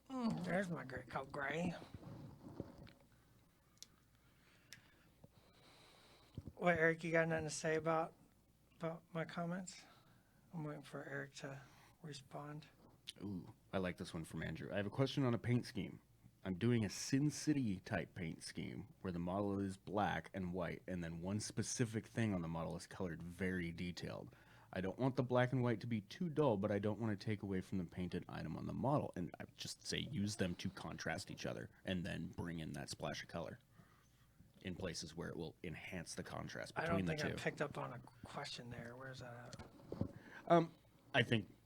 one. There's my great coat gray. What, Eric, you got nothing to say about my comments? I'm waiting for Eric to respond. Ooh, I like this one from Andrew. I have a question on a paint scheme. I'm doing a Sin City type paint scheme where the model is black and white, and then one specific thing on the model is colored very detailed. I don't want the black and white to be too dull, but I don't want to take away from the painted item on the model. And I just say use them to contrast each other and then bring in that splash of color in places where it will enhance the contrast I between don't the think two. I picked up on a question there. Where's that at?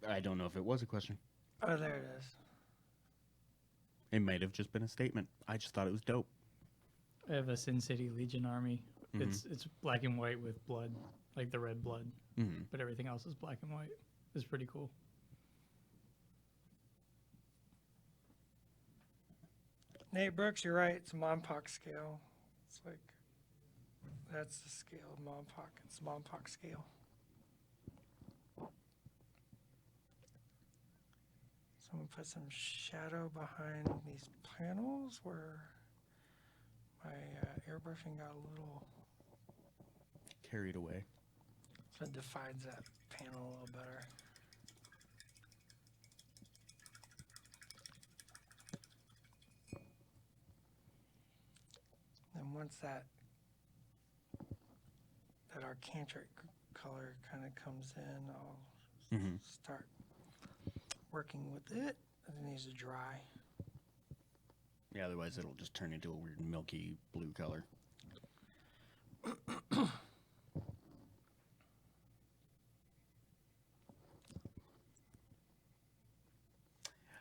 I don't know if it was a question. Oh, there it is. It might have just been a statement. I just thought it was dope. I have a Sin City Legion army. It's black and white with blood, like the red blood, but everything else is black and white. It's pretty cool. Nate Brooks, you're right. It's a Monpoc scale. It's like, that's the scale of Monpoc. It's Monpoc scale. So I'm going to put some shadow behind these panels where my airbrushing got a little, Carried away. so it defines that panel a little better. And once that our cantrip color kind of comes in, I'll Mm-hmm. start working with it. It needs to dry. Yeah, otherwise it'll just turn into a weird milky blue color.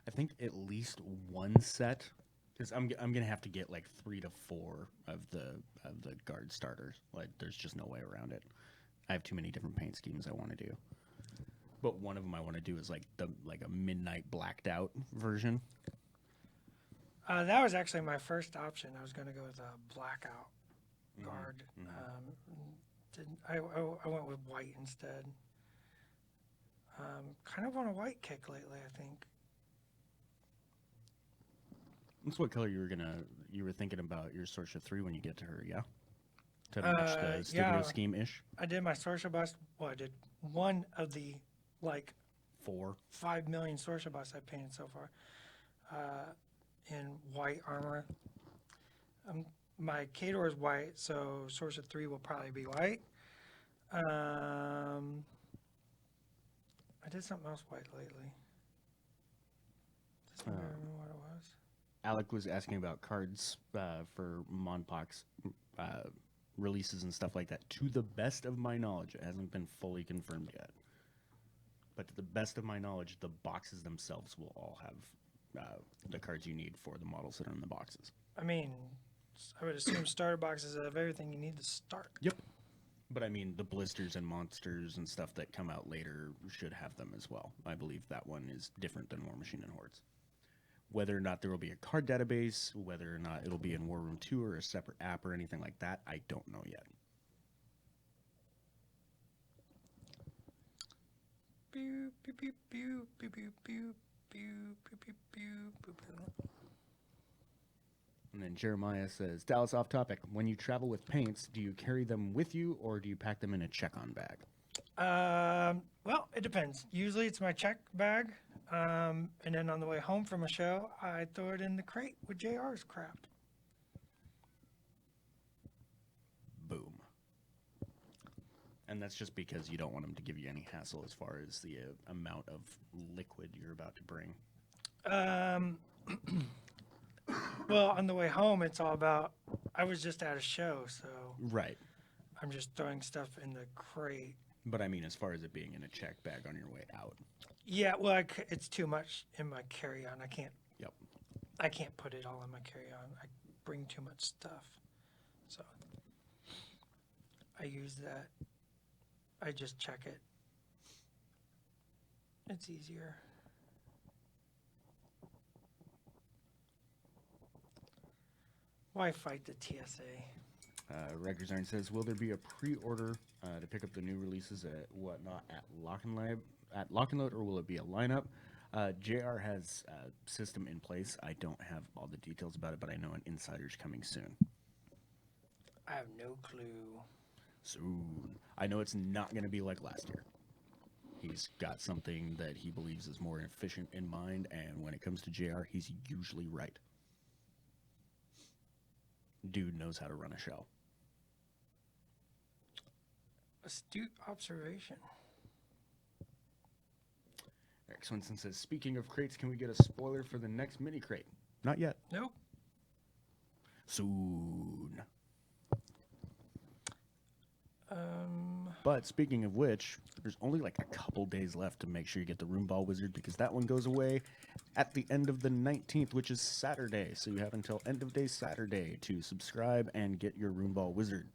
I think at least one set, because I'm gonna have to get like 3 to 4 of the G.U.A.R.D starters. Like, there's just no way around it. I have too many different paint schemes I want to do. But one of them I want to do is like a midnight blacked out version. That was actually my first option. I was going to go with a blackout guard. I went with white instead. Kind of on a white kick lately, I think. That's what color you were thinking about your Sorcerer 3 when you get to her, yeah? To match the studio yeah. scheme-ish? I did my sorcerer bust. Well, I did one of the like 4. 5 million sorcerer busts I've painted so far in white armor. My K-Door is white, so sorcerer 3 will probably be white. I did something else white lately. Doesn't remember what it was. Alec was asking about cards for Monpox releases and stuff like that. To the best of my knowledge, it hasn't been fully confirmed yet. But to the best of my knowledge, the boxes themselves will all have the cards you need for the models that are in the boxes. I mean, I would assume starter boxes have everything you need to start. Yep. But I mean, the blisters and monsters and stuff that come out later should have them as well. I believe that one is different than War Machine and Hordes. Whether or not there will be a card database, whether or not it'll be in War Room 2 or a separate app or anything like that, I don't know yet. Pew, pew, pew, pew, pew, pew, pew, pew, pew, pew, pew, pew, pew. And then Jeremiah says, Dallas, off topic. When you travel with paints, do you carry them with you or do you pack them in a check-on bag? Well, it depends. Usually it's my check bag. And then on the way home from a show, I throw it in the crate with JR's crap. Boom. And that's just because you don't want them to give you any hassle as far as the amount of liquid you're about to bring. Well, on the way home, it's all about, I was just at a show, so Right. I'm just throwing stuff in the crate. But I mean, as far as it being in a check bag on your way out. Yeah, well, it's too much in my carry-on. Yep. I can't put it all in my carry-on. I bring too much stuff. So I use that. I just check it. It's easier. Why fight the TSA? Records Iron says, will there be a pre-order to pick up the new releases at whatnot at Lock and Load, or will it be a lineup? JR has a system in place. I don't have all the details about it, but I know an insider's coming soon. I have no clue. Soon. I know it's not going to be like last year. He's got something that he believes is more efficient in mind, and when it comes to JR, he's usually right. Dude knows how to run a show. Astute observation. Eric Swinson says, speaking of crates, can we get a spoiler for the next mini crate? Not yet. Nope. Soon. But speaking of which, there's only like a couple days left to make sure you get the Roomball Wizard, because that one goes away at the end of the 19th, which is Saturday. So you have until end of day Saturday to subscribe and get your Roomball Wizard.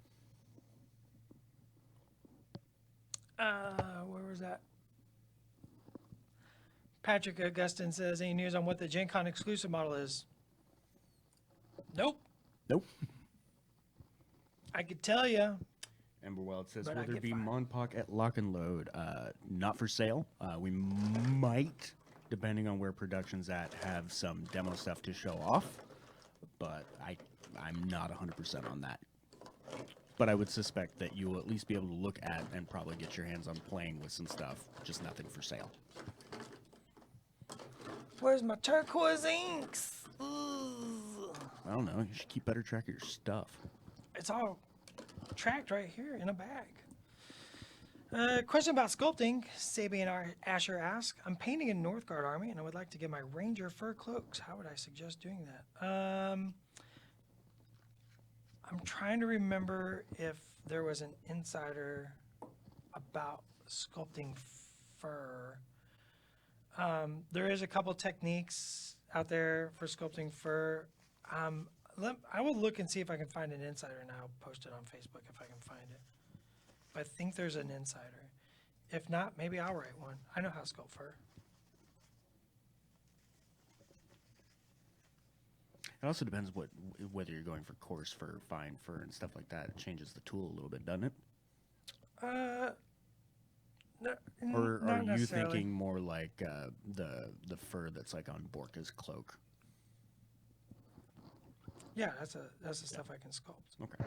Where was that? Patrick Augustin says, any news on what the Gen Con exclusive model is? Nope. Nope. I could tell you. Ember Wild says, But will I there get be fined. Monpoc at Lock and Load? Not for sale. We might, depending on where production's at, have some demo stuff to show off. But I'm not 100% on that. But I would suspect that you will at least be able to look at and probably get your hands on playing with some stuff. Just nothing for sale. Where's my turquoise inks? Ooh. I don't know. You should keep better track of your stuff. It's all tracked right here in a bag. Question about sculpting. Sabian Asher asks, I'm painting a Northgard army and I would like to get my Ranger fur cloaks. How would I suggest doing that? I'm trying to remember if there was an insider about sculpting fur. There is a couple techniques out there for sculpting fur. I will look and see if I can find an insider, and I'll post it on Facebook if I can find it. But I think there's an insider. If not, maybe I'll write one. I know how to sculpt fur. It also depends whether you're going for coarse fur, fine fur, and stuff like that. It changes the tool a little bit, doesn't it? Or are Not you necessarily. thinking more like the fur that's like on Borka's cloak? Yeah, that's the stuff I can sculpt. Okay.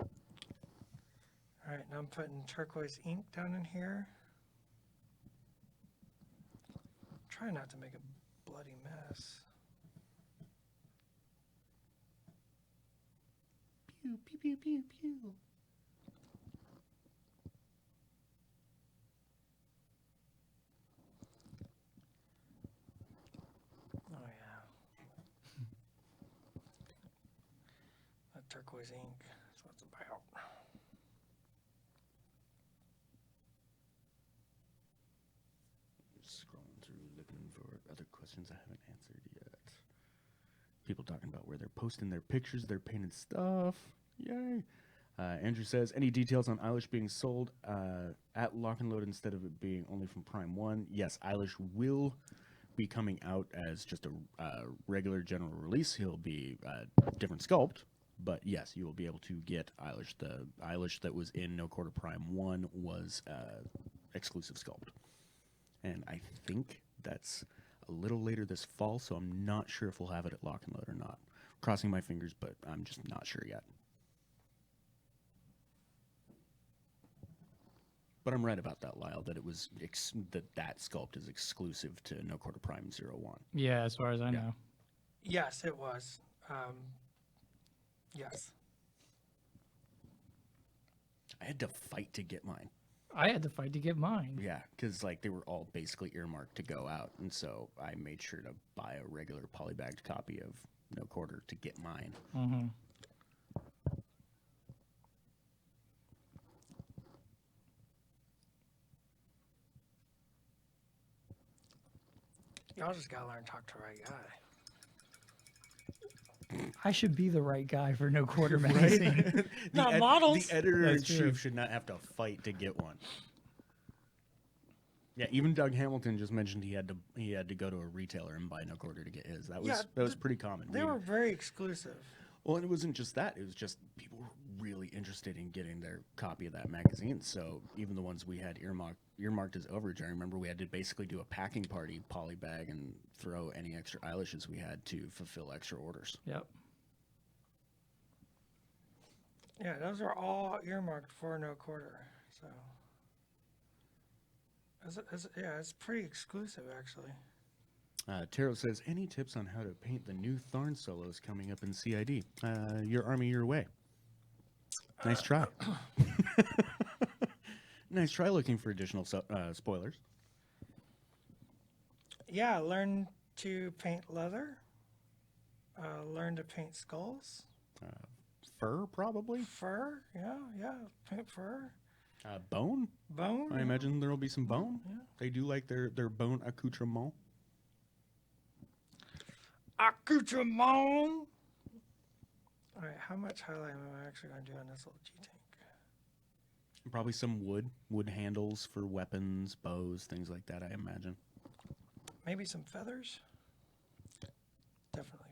All right, now I'm putting turquoise ink down in here. Try not to make a bloody mess. Pew pew pew pew pew. Oh yeah. That turquoise ink. That's what it's about. Just scrolling through, looking for other questions I haven't answered yet. People talking about where they're posting their pictures, their painted stuff. Yay! Andrew says, any details on Eilish being sold at Lock and Load instead of it being only from Prime 1? Yes, Eilish will be coming out as just a regular general release. He'll be different sculpt, but yes, you will be able to get Eilish. The Eilish that was in No Quarter Prime 1 was exclusive sculpt. And I think that's a little later this fall, so I'm not sure if we'll have it at Lock and Load or not. Crossing my fingers, but I'm just not sure yet. But I'm right about that, Lyle, that it was that sculpt is exclusive to No Quarter Prime 01. Yeah, as far as I know. Yes, it was. Yes. I had to fight to get mine. I had to fight to get mine. Yeah, because like they were all basically earmarked to go out, and so I made sure to buy a regular polybagged copy of No Quarter to get mine. Mm-hmm. Y'all just gotta learn to talk to the right guy. I should be the right guy for No Quarter magazine. Not models. The editor in That's true. chief should not have to fight to get one. Yeah, even Doug Hamilton just mentioned he had to go to a retailer and buy No Quarter to get his. That was Yeah, that was pretty common. They were very exclusive. Well, and it wasn't just that. It was just people were really interested in getting their copy of that magazine. So even the ones we had earmarked as overage, I remember we had to basically do a packing party, polybag, and throw any extra Eilishes we had to fulfill extra orders. Yep. Yeah, those are all earmarked for No Quarter. So, it's pretty exclusive, actually. Taro says, any tips on how to paint the new Tharn solos coming up in CID? Your army, your way. Nice try. Nice try looking for additional spoilers. Yeah, learn to paint leather. Learn to paint skulls. Fur, probably. Fur, yeah, paint fur. Bone? Bone. I imagine there will be some bone. Yeah. They do like their bone accoutrement. Accoutrement. All right, how much highlight am I actually going to do on this little G tank? Probably some wood handles for weapons, bows, things like that, I imagine. Maybe some feathers. Definitely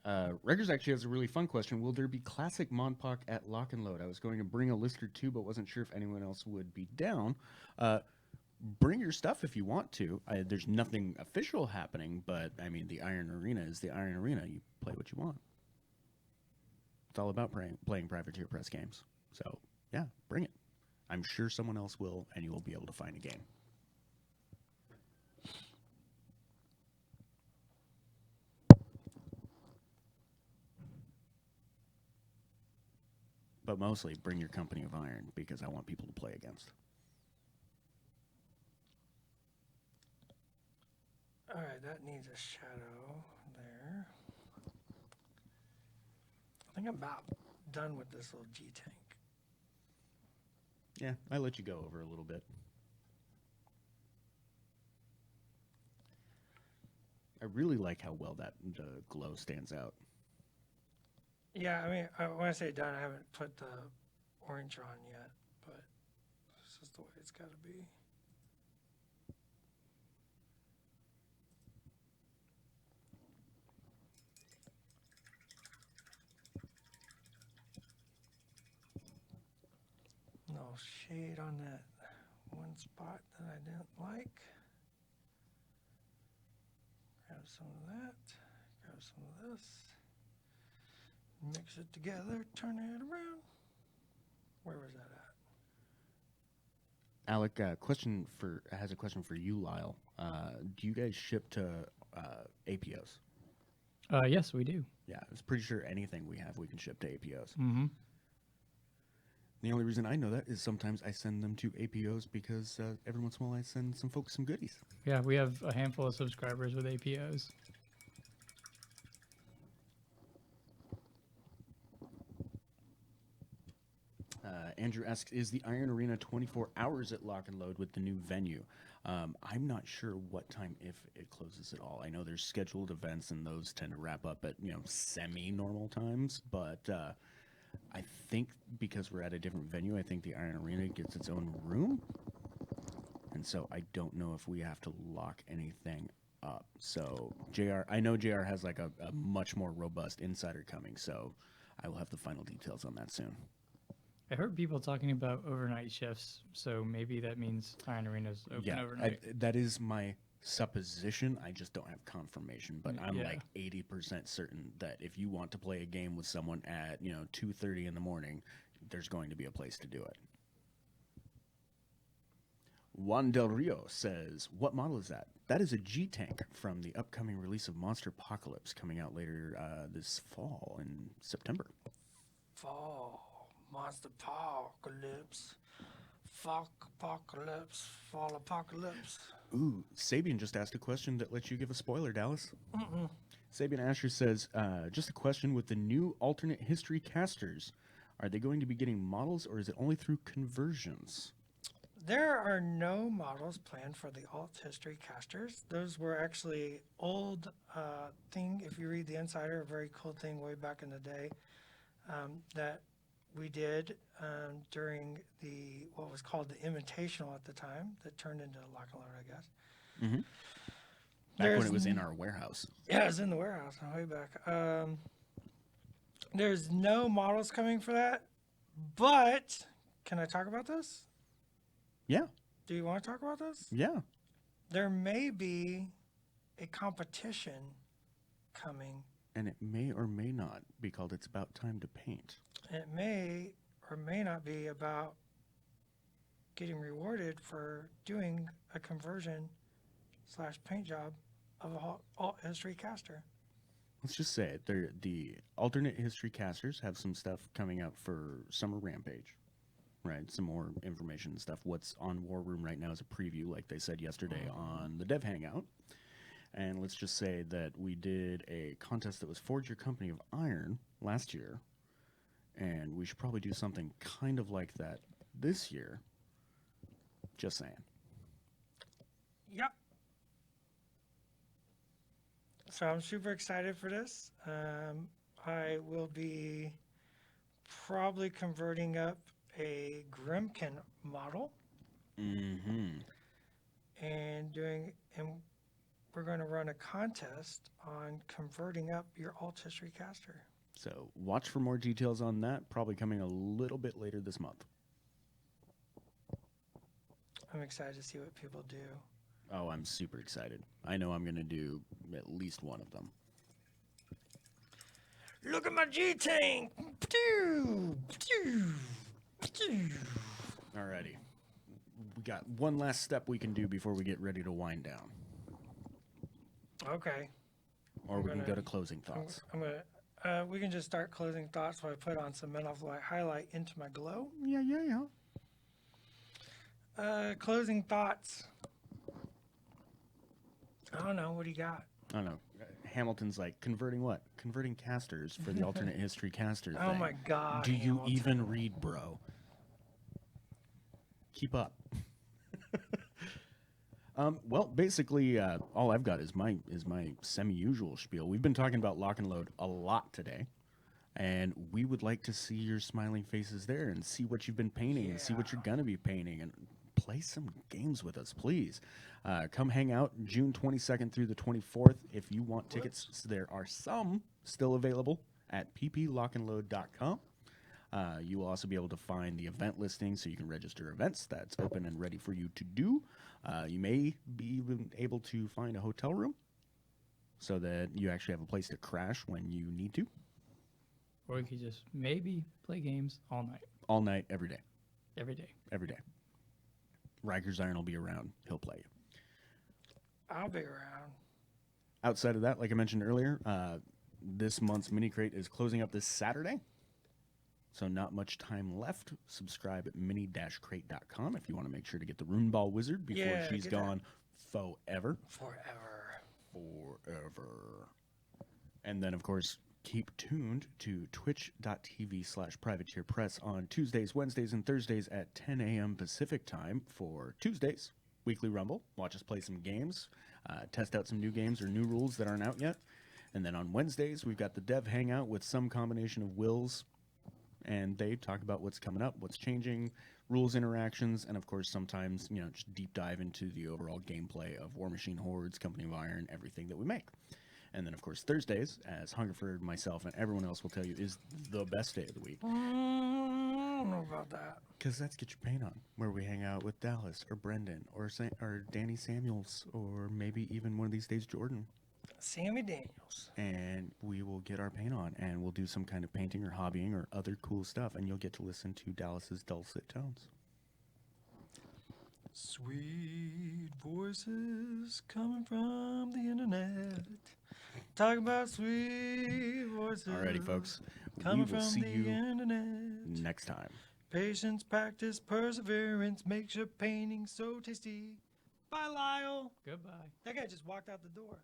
feathers. Reggers actually has a really fun question. Will there be classic Monpoc at Lock and Load? I was going to bring a list or two, but wasn't sure if anyone else would be down. Bring your stuff if you want to. There's nothing official happening, but I mean, the Iron Arena is the Iron Arena. You play what you want. It's all about playing Privateer Press games. So, yeah, bring it. I'm sure someone else will, and you will be able to find a game. But mostly, bring your company of iron, because I want people to play against. All right, that needs a shadow there. I think I'm about done with this little G tank. Yeah, I let you go over a little bit. I really like how well the glow stands out. Yeah, I mean, when I say done, I haven't put the orange on yet, but this is the way it's got to be. No shade on that one spot that I didn't like. Grab some of that, grab some of this, mix it together, turn it around. Where was that at? Alec, has a question for you, Lyle. Do you guys ship to APOs? Yes, we do. Yeah, I was pretty sure anything we have we can ship to APOs. Mm-hmm. The only reason I know that is sometimes I send them to APOs because every once in a while I send some folks some goodies. Yeah, we have a handful of subscribers with APOs. Andrew asks, is the Iron Arena 24 hours at Lock and Load with the new venue? I'm not sure what time, if it closes at all. I know there's scheduled events and those tend to wrap up at, semi-normal times, but I think because we're at a different venue, I think the Iron Arena gets its own room. And so I don't know if we have to lock anything up. So I know JR has like a much more robust insider coming, so I will have the final details on that soon. I heard people talking about overnight shifts, so maybe that means Iron Arena's open overnight. That is my supposition. I just don't have confirmation, but I'm Yeah. like 80% certain that if you want to play a game with someone at 2:30 in the morning, there's going to be a place to do it. Juan Del Rio says, what model is that? That is a G-Tank from the upcoming release of Monsterpocalypse coming out later this fall in September. Fall, Monsterpocalypse, Fall Apocalypse, Fall Apocalypse. Ooh, Sabian just asked a question that lets you give a spoiler, Dallas. Sabian Asher says, just a question, with the new alternate history casters, are they going to be getting models or is it only through conversions? There are no models planned for the alt history casters. Those were actually old thing. If you read the Insider, a very cool thing way back in the day that we did during what was called the Invitational at the time, that turned into Lock and Load, I guess. Mm-hmm. Back when it was in our warehouse. Yeah, it was in the warehouse way back. There's no models coming for that, but can I talk about this? Yeah. Do you want to talk about this? Yeah. There may be a competition coming. And it may or may not be called It's About Time to Paint. It may or may not be about getting rewarded for doing a conversion / paint job of a alt history caster. Let's just say it. The alternate history casters have some stuff coming out for Summer Rampage. Right, some more information and stuff. What's on War Room right now is a preview, like they said yesterday on the Dev Hangout. And let's just say that we did a contest that was Forge Your Company of Iron last year. And we should probably do something kind of like that this year. Just saying. Yep. So I'm super excited for this. I will be probably converting up a Grimkin model. Mm-hmm. And we're going to run a contest on converting up your alt history caster. So watch for more details on that, probably coming a little bit later this month. I'm excited to see what people do. Oh, I'm super excited. I know I'm going to do at least one of them. Look at my G-Tank! Alrighty. We got one last step we can do before we get ready to wind down. Okay. Or we can go to closing thoughts. We can just start closing thoughts while I put on some mental highlight into my glow. Yeah. Closing thoughts. I don't know. What do you got? I don't know. Hamilton's like, converting what? Converting casters for the alternate history caster Oh thing. my God, Do you Hamilton. even read, bro? Keep up. Well, basically, all I've got is my semi-usual spiel. We've been talking about Lock and Load a lot today, and we would like to see your smiling faces there and see what you've been painting and see what you're gonna be painting and play some games with us, please. Come hang out June 22nd through the 24th. If you want tickets, there are some still available at pplockandload.com. You will also be able to find the event listing so you can register events. That's open and ready for you to do. You may be even able to find a hotel room so that you actually have a place to crash when you need to. Or you could just maybe play games all night, All night, every day. every day. Every day. Riker's Iron will be around. He'll play you. I'll be around. Outside of that, like I mentioned earlier, this month's mini crate is closing up this Saturday. So not much time left. Subscribe at mini-crate.com if you want to make sure to get the Runeball Wizard before Yeah, she's get that. gone forever. Forever. And then, of course, keep tuned to twitch.tv/privateerpress on Tuesdays, Wednesdays, and Thursdays at 10 a.m. Pacific time for Tuesdays, Weekly Rumble. Watch us play some games, test out some new games or new rules that aren't out yet. And then on Wednesdays, we've got the Dev Hangout with some combination of Will's, and they talk about what's coming up, what's changing, rules, interactions, and of course sometimes, just deep dive into the overall gameplay of War Machine Hordes, Company of Iron, everything that we make. And then of course Thursdays, as Hungerford, myself, and everyone else will tell you, is the best day of the week. I don't know about that. Because that's Get Your Paint On, where we hang out with Dallas or Brendan or Danny Samuels or maybe even one of these days Jordan. Sammy Daniels. And we will get our paint on and we'll do some kind of painting or hobbying or other cool stuff, and you'll get to listen to Dallas's dulcet tones. Sweet voices coming from the internet. Talk about sweet voices. Alrighty, folks. Coming We will from see the you internet. next time. Patience, practice, perseverance makes your painting so tasty. Bye, Lyle. Goodbye. That guy just walked out the door.